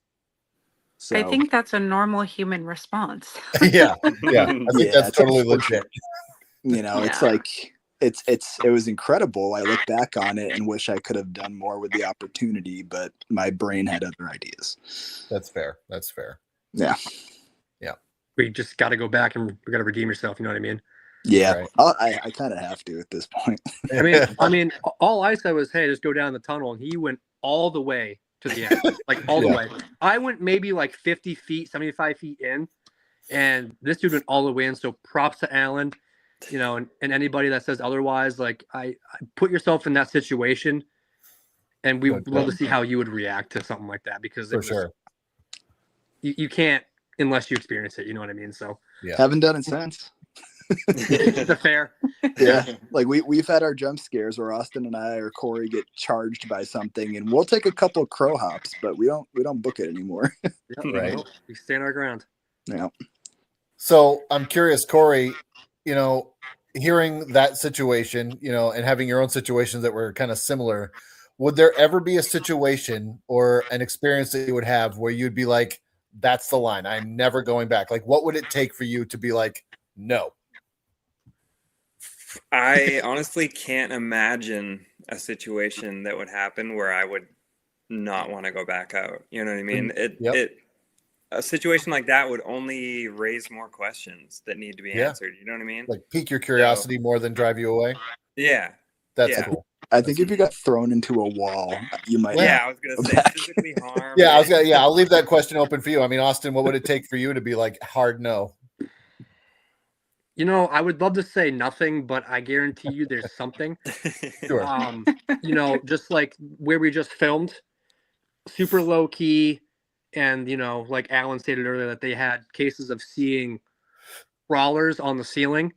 So I think that's a normal human response. Yeah. Yeah. I think that's totally legit. It's Yeah. like it was incredible. I look back on it and wish I could have done more with the opportunity, but my brain had other ideas. That's fair. That's fair. Yeah. We just got to go back and we got to redeem yourself. You know what I mean? Yeah. Right. I kind of have to at this point. I mean, all I said was, hey, just go down the tunnel. And he went all the way to the end, like all the way. I went maybe like 50 feet, 75 feet in, and this dude went all the way in. So props to Alan, and anybody that says otherwise, like I put yourself in that situation, and we would love to see how you would react to something like that, because For sure. You can't unless you experience it. You know what I mean? So Yeah. Haven't done it since. it's a fair. Yeah. Like we've had our jump scares where Austin and I or Corey get charged by something, and we'll take a couple of crow hops, but we don't book it anymore. Right. No, we stand our ground. Yeah. So I'm curious, Corey, hearing that situation, and having your own situations that were kind of similar, would there ever be a situation or an experience that you would have where you'd be like, that's the line, I'm never going back? Like, what would it take for you to be like, no? I honestly can't imagine a situation that would happen where I would not want to go back out. You know what I mean? a situation like that would only raise more questions that need to be Yeah. answered. You know what I mean? Like pique your curiosity more than drive you away. Yeah. That's Yeah. cool. I think if you got thrown into a wall, you might. Yeah, not I was gonna go say back. physically harm. Yeah, I'll leave that question open for you. I mean, Austin, what would it take for you to be like hard no? You know, I would love to say nothing, but I guarantee you there's something. Sure. You know, just like where we just filmed, super low key, and you know, like Alan stated earlier, that they had cases of seeing crawlers on the ceiling.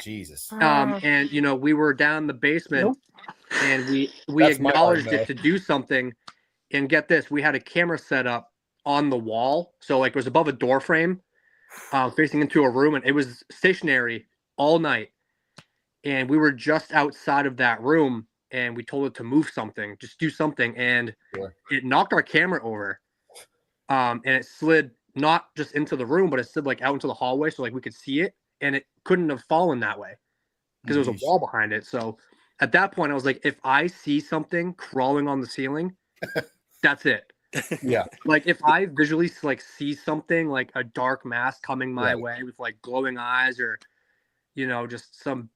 Jesus. And you know, we were down in the basement, Nope. and we That's my hard acknowledged no. it to do something. And get this, we had a camera set up on the wall, so like it was above a door frame, facing into a room, and it was stationary all night. And we were just outside of that room, and we told it to move something, just do something, and Sure. it knocked our camera over. And it slid not just into the room, but it slid like out into the hallway, so like we could see it, and it couldn't have fallen that way because there was a Jeez. wall behind it. So at that point, I was like, if I see something crawling on the ceiling, that's it. Yeah. Like if I visually like see something like a dark mass coming my Right. way with like glowing eyes, or you know, just some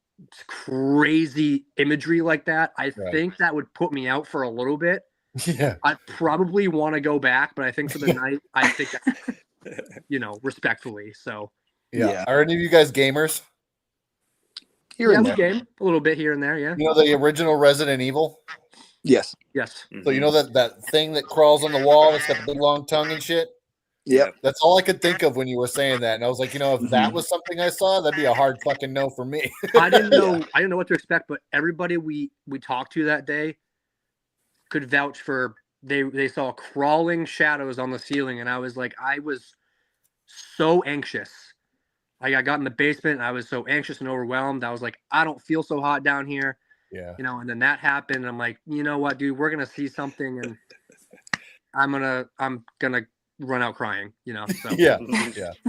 crazy imagery like that, I Right. think that would put me out for a little bit. Yeah. I probably want to go back, but I think for the night, I think that, you know, respectfully. So Yeah. Are any of you guys gamers? Here yeah, and we there. game a little bit here and there. Yeah. You know the original Resident Evil? Yes. Yes. So you know that thing that crawls on the wall that's got the big long tongue and shit? Yep. That's all I could think of when you were saying that. And I was like, you know, if that was something I saw, that'd be a hard fucking no for me. I didn't know what to expect, but everybody we talked to that day could vouch for they saw crawling shadows on the ceiling, and I was like, I was so anxious. Like I got in the basement, and I was so anxious and overwhelmed. I was like, I don't feel so hot down here. Yeah. You know, and then that happened, and I'm like, you know what, dude, we're gonna see something, and I'm gonna run out crying, you know. So Yeah.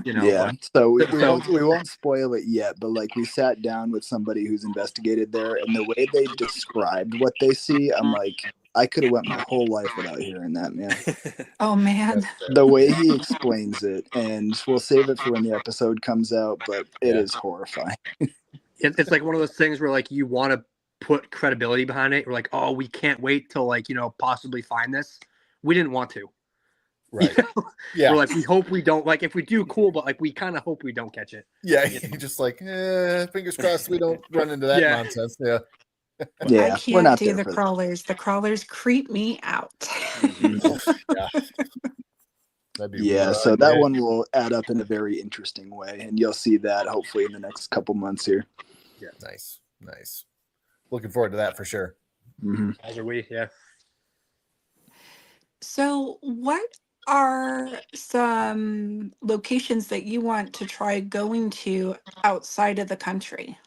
you know, Yeah. but So we won't spoil it yet, but like we sat down with somebody who's investigated there, and the way they described what they see, I'm like, I could have went my whole life without hearing that, man. Oh man. The way he explains it, and we'll save it for when the episode comes out, but it is horrifying. it's like one of those things where like you want to put credibility behind it. We're like, oh, we can't wait till like, you know, possibly find this. We didn't want to. Right. You know? Yeah. We're like, we hope we don't, like if we do, cool, but like we kind of hope we don't catch it. Yeah. You're just like, fingers crossed we don't run into that Yeah. nonsense. Yeah. Yeah, I we're can't not do there the for that. crawlers. The crawlers creep me out. Yeah. That'd be Yeah, so that yeah. one will add up in a very interesting way, and you'll see that hopefully in the next couple months here. Yeah. Nice. Looking forward to that for sure. Mm-hmm. As are we, yeah. So, what are some locations that you want to try going to outside of the country,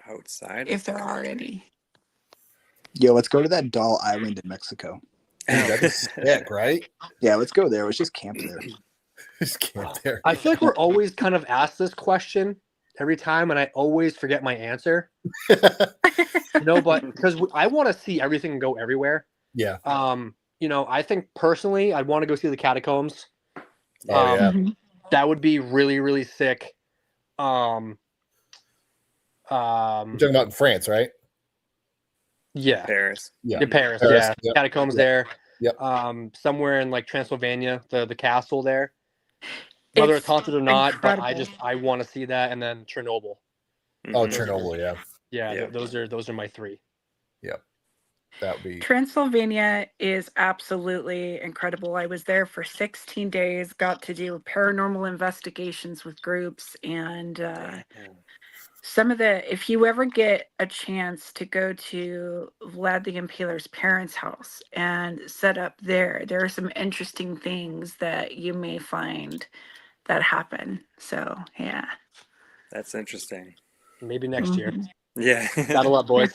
Outside. if there are any? Yo, let's go to that doll island in Mexico. Dude, that'd be sick, right? Yeah, let's go there. Let's just camp there. Just can't there. I feel like we're always kind of asked this question every time, and I always forget my answer. No, but because I want to see everything and go everywhere. Yeah. You know, I think personally, I'd want to go see the catacombs. Oh, yeah. Mhm. That would be really, really sick. You're talking about in France, right? Yeah. Paris. Yeah. In Paris, Paris, yeah. yep, Catacombs yep, there. yep. Somewhere in like Transylvania, the castle there. Whether it's haunted or not, but I want to see that, and then Chernobyl. Oh, Mhm. Chernobyl, yeah. Yeah, Yeah. those are my three. Yep. That would be Transylvania is absolutely incredible. I was there for 16 days, got to do paranormal investigations with groups, and some of the, if you ever get a chance to go to Vlad the Impaler's parents' house and set up there are some interesting things that you may find that happen. So, yeah. That's interesting. Maybe next year. Mhm. Yeah. Saddle up, boys.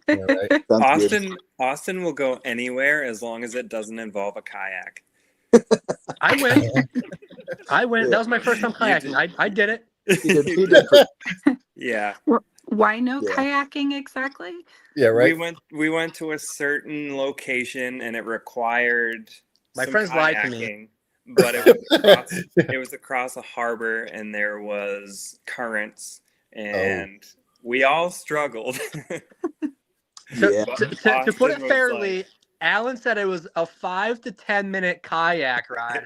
yeah, right. Sounds good. Austin will go anywhere as long as it doesn't involve a kayak. I went. That was my first time You kayaking. I did it. He did Yeah. Why no Yeah. kayaking exactly? Yeah, right. We went to a certain location and it required My some friends lied to me. kayaking, but it was across a harbor, and there was currents, and we all struggled. Yeah. To put it Austin was fairly, like- Alan said it was a 5 to 10 minute kayak ride.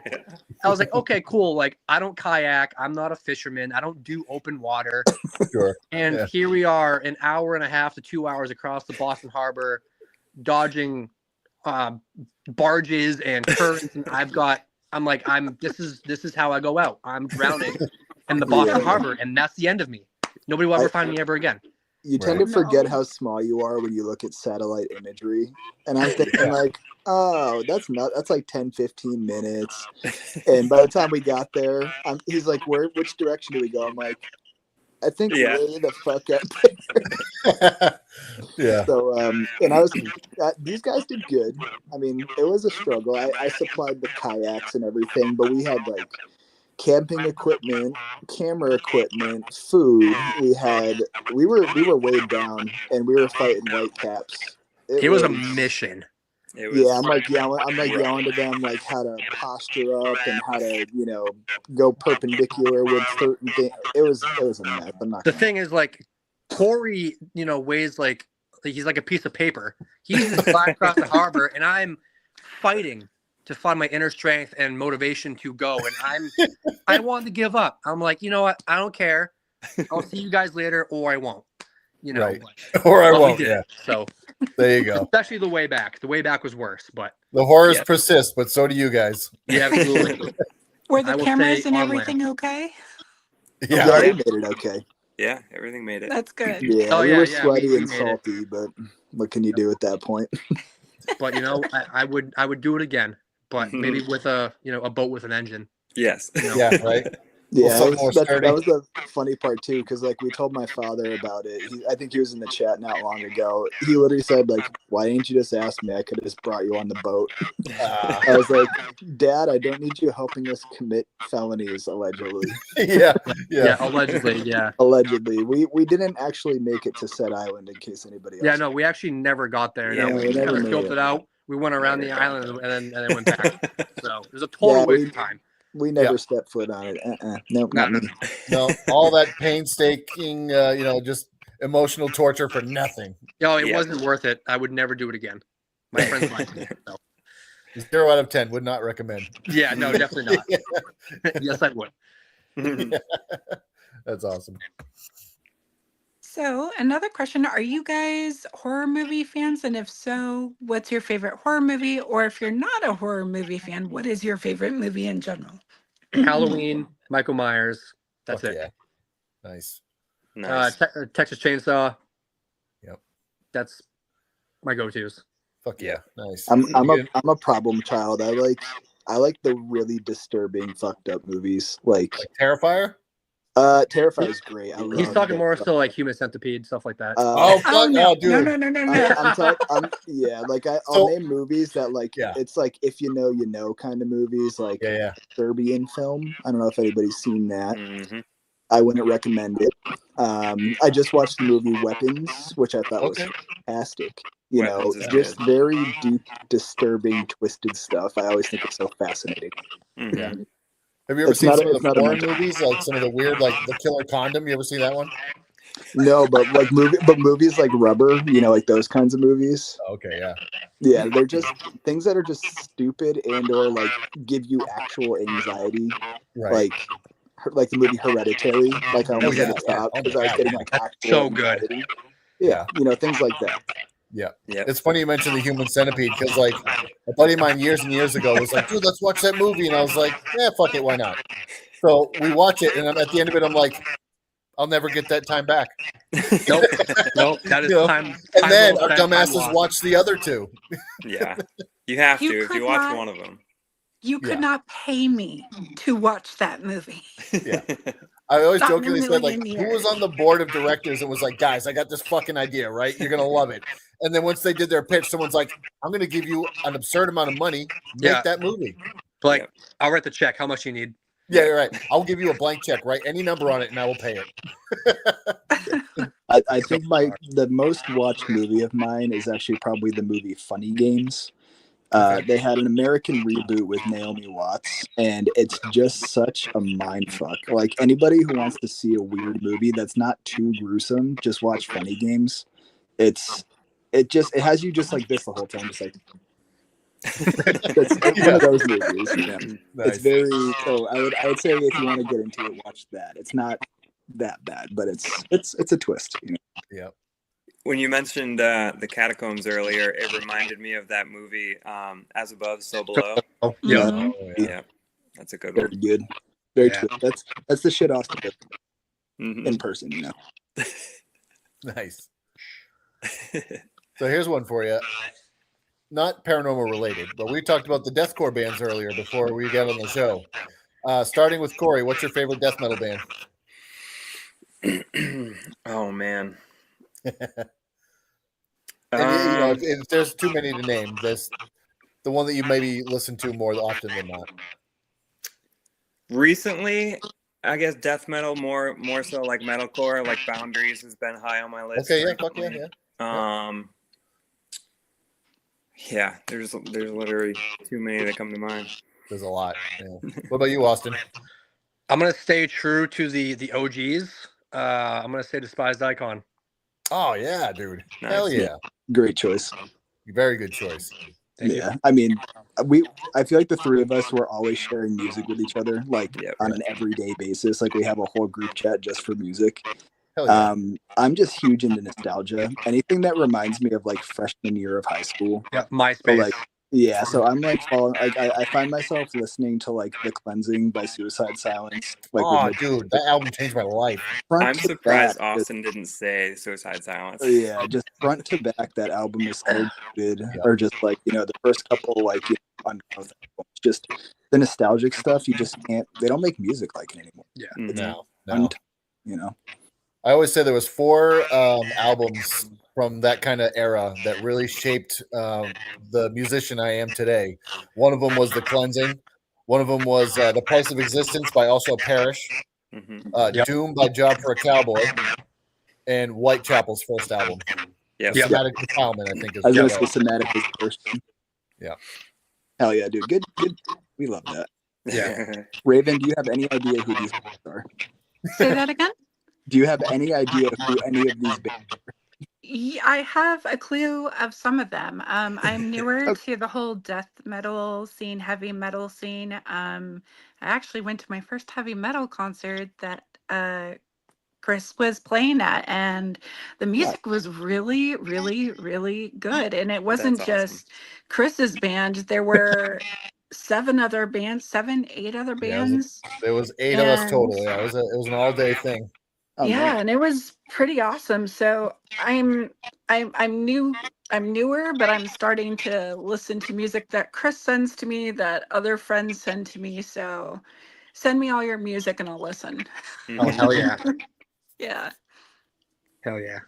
I was like, okay, cool. Like, I don't kayak. I'm not a fisherman. I don't do open water. Sure. And Yeah. here we are, an hour and a half to 2 hours across the Boston Harbor, dodging barges and currents. And this is how I go out. I'm drowning in the Boston Yeah. Harbor, and that's the end of me. Nobody will ever find me ever again. You tend Right. to forget how small you are when you look at satellite imagery. And I'm thinking like, oh, that's like 10, 15 minutes. And by the time we got there, he's like, which direction do we go? I'm like, I think Yeah. way the fuck up. Yeah. So, and these guys did good. I mean, it was a struggle. I supplied the kayaks and everything, but we had like camping equipment, camera equipment, food. We were weighed down, and we were fighting whitecaps. It was a mission. It was Yeah, I'm like yelling to them like how to posture up and how to go perpendicular with certain things. It was a mess. I'm not. The thing is, like, Corey, weighs like he's like a piece of paper. He's just flying across the harbor, and I'm fighting to find my inner strength and motivation to go. And I wanted to give up. I'm like, you know what? I don't care. I'll see you guys later, or I won't. Right. Or I but we won't. did. Yeah. So There you go. especially the way back. The way back was worse, but The horrors Yeah. persist, but so do you guys. yeah, absolutely. Were I the will cameras say and on everything okay? Yeah, Yeah. we made it okay. yeah, everything made it. That's good. Yeah, Oh, we yeah, were yeah, sweaty we and made it. salty, but what can you do at that point? But I would do it again, but maybe with a boat with an engine. Yes. Yeah. Right. Yeah, something more that sturdy. was the funny part too, because like we told my father about it. I think he was in the chat not long ago. He literally said like, "Why didn't you just ask me? I could have just brought you on the boat." I was like, "Dad, I don't need you helping us commit felonies, allegedly." Yeah. Yeah, allegedly, yeah. Allegedly, we didn't actually make it to said island. In case anybody else. Yeah, no, we actually never got there. Yeah, No, we we just never kind of made scoped it. it out. We went around the Never got island there. and then went back. So it was a total Yeah, waste of time. we never Yeah. stepped foot on it. Nope, No, not no. me. No, all that painstaking, just emotional torture for nothing. No, it Yeah. wasn't worth it. I would never do it again. My friends lied to me. So. 0 out of 10 would not recommend. Yeah, no, definitely not. Yes, I would. That's awesome. So, another question, are you guys horror movie fans? And if so, what's your favorite horror movie? Or if you're not a horror movie fan, what is your favorite movie in general? Halloween, Michael Myers. That's Fuck it. Yeah. Nice. Nice. Texas Chainsaw. Yep. That's my go-tos. Fuck yeah. Nice. I'm You I'm a problem child. I like the really disturbing, fucked up movies. Like like Terrifier? Terrifier is great. I He's love talking it. more so like Human Centipede, stuff like that. Oh, fuck. Oh, no. Oh, dude. No, no. I'll So- name movies that like Yeah. it's like if you know you know kind of movies, like Yeah. Serbian film. I don't know if anybody's seen that. Mhm. I wouldn't recommend it. I just watched the movie Weapons, which I thought Okay. was fantastic. Weapons is Just good. very deep, disturbing, twisted stuff. I always think it's so fascinating. Mhm. Yeah. Have you ever It's seen not some a- of it's the not a foreign mental- movies, like some of the weird, like The Killer Condom? You ever see that one? No, but like movies like Rubber, like those kinds of movies. Okay, yeah. Yeah, they're just things that are just stupid and or like give you actual anxiety. Right. Like the movie Hereditary. Like I almost yeah. had to stop Oh my because I was God. getting like That's actual so good. anxiety. Yeah, things like that. Yeah. Yep. It's funny you mentioned the Human Centipede because, like, a buddy of mine years and years ago was like, dude, let's watch that movie. And I was like, yeah, fuck it, why not? So we watch it, and at the end of it, I'm like, I'll never get that time back. Nope. That is You know, time. And then well our spent, time dumbasses lost. watch the other two. Yeah. You have You to if could you watch not- one of them. You could Yeah. not pay me to watch that movie. Yeah. I always Not jokingly in a said, like, million who was on the board of directors and was like, guys, I got this fucking idea, right? You're going to love it. And then once they did their pitch, someone's like, I'm going to give you an absurd amount of money. Make Yeah. that movie. Like, Yep. I'll write the check. How much you need? Yeah, you're right. I'll give you a blank check, right? Any number on it, and I will pay it. I think the most watched movie of mine is actually probably the movie Funny Games. They had an American reboot with Naomi Watts, and it's just such a mind fuck. Like anybody who wants to see a weird movie that's not too gruesome, just watch Funny Games. It has you just like this the whole time, just like it's one of those movies. You know? Nice. It's very so. I would say if you want to get into it, watch that. It's not that bad, but it's a twist. You know? Yeah. When you mentioned the catacombs earlier, it reminded me of that movie, As Above, So Below. Oh, yeah. Mhm. Oh, Yeah, that's a good Very one. good. Very Yeah. twist. That's the shit Austin does Mhm. in person. You know. Nice. So here's one for you. Not paranormal related, but we talked about the deathcore bands earlier before we got on the show. Starting with Corey, what's your favorite death metal band? Oh man. And if there's too many to name, there's the one that you maybe listen to more often than not. Recently, I guess death metal more so like metalcore, like Boundaries has been high on my list. Okay, yeah, fuck recently. yeah. Yeah, there's literally too many that come to mind. There's a lot. Yeah. What about you, Austin? I'm gonna stay true to the OGs. I'm gonna say Despised Icon. Oh yeah, dude. Nice. Hell yeah. Great choice. Very good choice. Thank you. Yeah, I mean, I feel like the three of us were always sharing music with each other, like Yep. on an everyday basis. Like we have a whole group chat just for music. Hell yeah. I'm just huge into nostalgia. Anything that reminds me of like freshman year of high school. Yeah, Or, MySpace. like, yeah, so I'm like following. Like I find myself listening to like "The Cleansing" by Suicide Silence. Like, Oh, with dude, that album changed my life. front I'm to surprised back, Austin didn't say Suicide Silence. Yeah, just front to back, that album is so good. Yeah. Or just like the first couple like Undergrowth albums, just the nostalgic stuff. You just can't. They don't make music like it anymore. Mhm. No. You know. I always say there was 4 albums from that kind of era that really shaped the musician I am today. One of them was The Cleansing. One of them was The Price of Existence by Also Perish. Mhm. Yep. Doom by Job for a Cowboy. And Whitechapel's first album. Yep. Yep. Somatic Defilement, I think is I was gonna what say Somatic was the first one. Yeah. Hell yeah, dude. Good. We love that. Yeah. Raven, do you have any idea who these bands are? Say that again. Do you have any idea who any of these bands are? Yeah, I have a clue of some of them. I'm newer Okay. to the whole death metal scene, heavy metal scene. I actually went to my first heavy metal concert that Chris was playing at, and the music was really, really, really good. And it wasn't That's awesome. just Chris's band. There were 8 other bands. Yeah, there was 8 of us total. And Yeah, it was an all-day thing. Oh, yeah, nice. and it was pretty awesome. So I'm newer, but I'm starting to listen to music that Chris sends to me, that other friends send to me. So send me all your music and I'll listen. Oh, Mhm. hell yeah. Yeah. Hell yeah.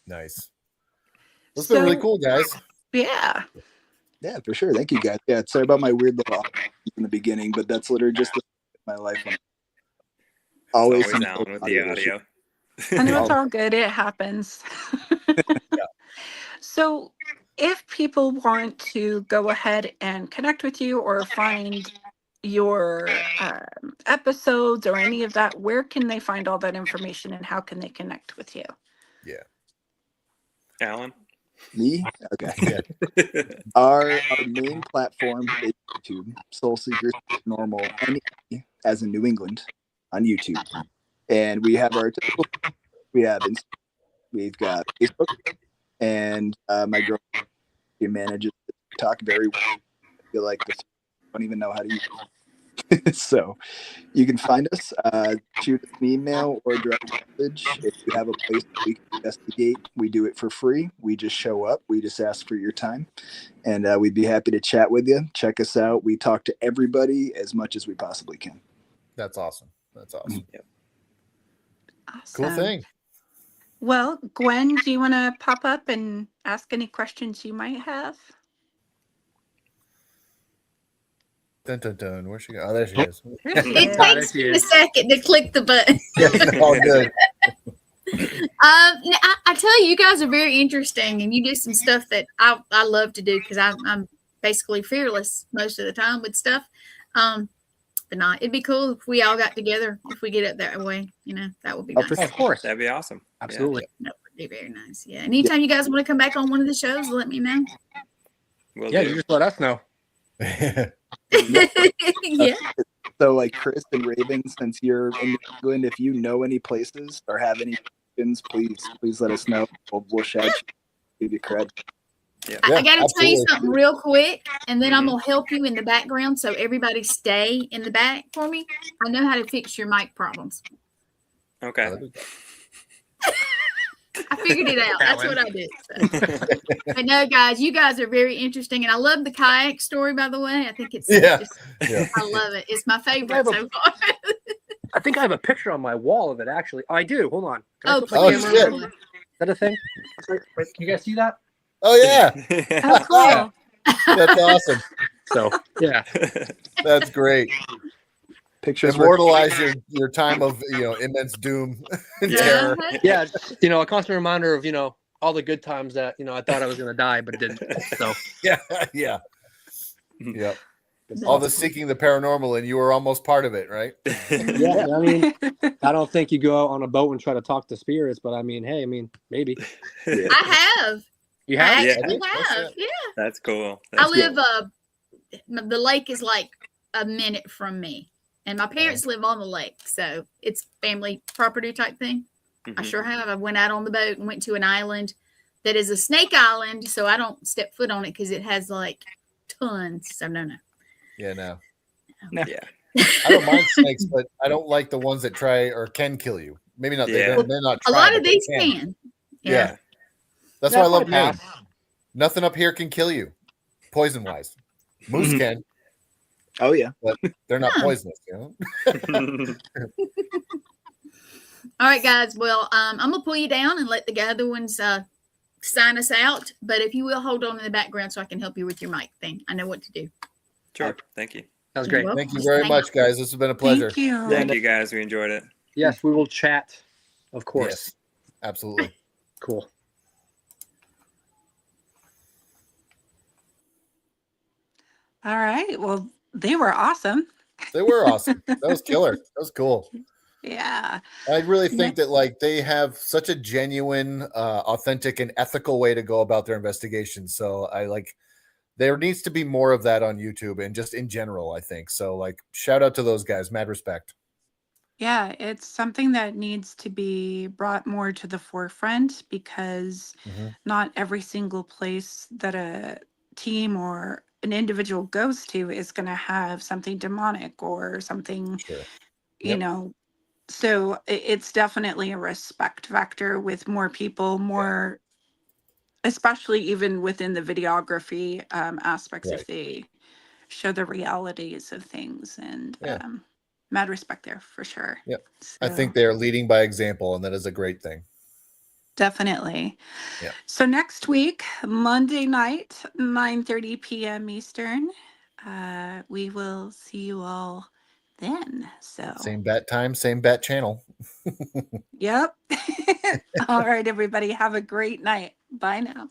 Nice. That's been really So cool, guys. yeah. Yeah, for sure. Thank you, guys. Yeah, sorry about my weird little in the beginning, but that's literally just my life. Always some down with the audio. I know it's all good. It happens. So if people want to go ahead and connect with you or find your episodes or any of that, where can they find all that information and how can they connect with you? Yeah. Alan? Me? Okay. Yeah. Our main platform is YouTube, Soul Seekers Normal, NE, as in New England, on YouTube. And we have our typical, we have Instagram, we've got Facebook, and my girl, she manages TikTok very well. I feel like I don't even know how to use it. So you can find us, shoot us an email or direct message. If you have a place that we can investigate, we do it for free. We just show up. We just ask for your time. And we'd be happy to chat with you. Check us out. We talk to everybody as much as we possibly can. That's awesome. That's awesome. Awesome. Cool thing. Well, Gwen, do you want to pop up and ask any questions you might have? Dun, dun, dun. Where's she go? Oh, there she is. There she It is. takes me a second to click the button. All good. I tell you, you guys are very interesting, and you do some stuff that I love to do because I'm basically fearless most of the time with stuff. But not. It'd be cool if we all got together. If we get it that way, that would be nice. Of course. That'd be awesome. Absolutely. That would be very nice. Yeah. Anytime you guys want to come back on one of the shows, let me know. Will Yeah, do. you just let us know. Yeah. So, like Chris and Raven, since you're in New England, if you know any places or have any questions, please let us know. We'll shout you, give you credit. Yeah. I got to tell you absolutely. something real quick, and then I'm going to help you in the background. So everybody stay in the back for me. I know how to fix your mic problems. Okay. I figured it out. That's what I did. So. But no, guys, you guys are very interesting. And I love the kayak story, by the way. I think it's Yeah. I love it. It's my favorite so far. I think I have a picture on my wall of it, actually. Oh, I do. Hold on. Can I Oh, put my please. camera Oh, on? shit. Is that a thing? Wait, can you guys see that? Oh yeah, Oh, cool. that's awesome. So, yeah. That's great. Pictures. Immortalize your time of immense doom and terror. Yeah, it's, a constant reminder of, all the good times that, I thought I was going to die, but it didn't. So, Yeah, yeah, yep. All the seeking the paranormal, and you were almost part of it, right? yeah, I mean, I don't think you go out on a boat and try to talk to spirits, but maybe. I have. You I have? actually Yeah. have. Yeah. That's cool. I live, the lake is like a minute from me. And my parents live on the lake. So it's family property type thing. I sure have. I went out on the boat and went to an island that is a snake island. So I don't step foot on it because it has like tons. So no. Yeah, no. Yeah. I don't mind snakes, but I don't like the ones that try or can kill you. Maybe not. Yeah. They're not. A try, lot but of they these can. can. Yeah. That's Yeah, why I love probably Maine. Nothing up here can kill you, poison wise. Moose can, Oh yeah. but they're not poisonous. All right, guys. Well, I'm going to pull you down and let the other ones sign us out. But if you will, hold on in the background so I can help you with your mic thing. I know what to do. Sure. Thank you. That was great. Thank you very much, guys. This has been a pleasure. Thank you. Thank you guys. We enjoyed it. Yes, we will chat, of course. Yes, absolutely. Cool. All right. Well, they were awesome. They were awesome. That was killer. That was cool. Yeah. I really think that they have such a genuine, authentic, and ethical way to go about their investigation. So there needs to be more of that on YouTube and just in general, I think. So shout out to those guys. Mad respect. Yeah, it's something that needs to be brought more to the forefront because not every single place that a team or an individual goes to is going to have something demonic or something, Sure. So it's definitely a respect factor with more people, especially even within the videography aspects, if they show the realities of things, and mad respect there for sure. Yep. So, I think they are leading by example, and that is a great thing. definitely. Yeah. So next week, Monday night, 9:30 p.m. Eastern, we will see you all then. So Same bat time, same bat channel. Yep. All right, everybody. Have a great night. Bye now.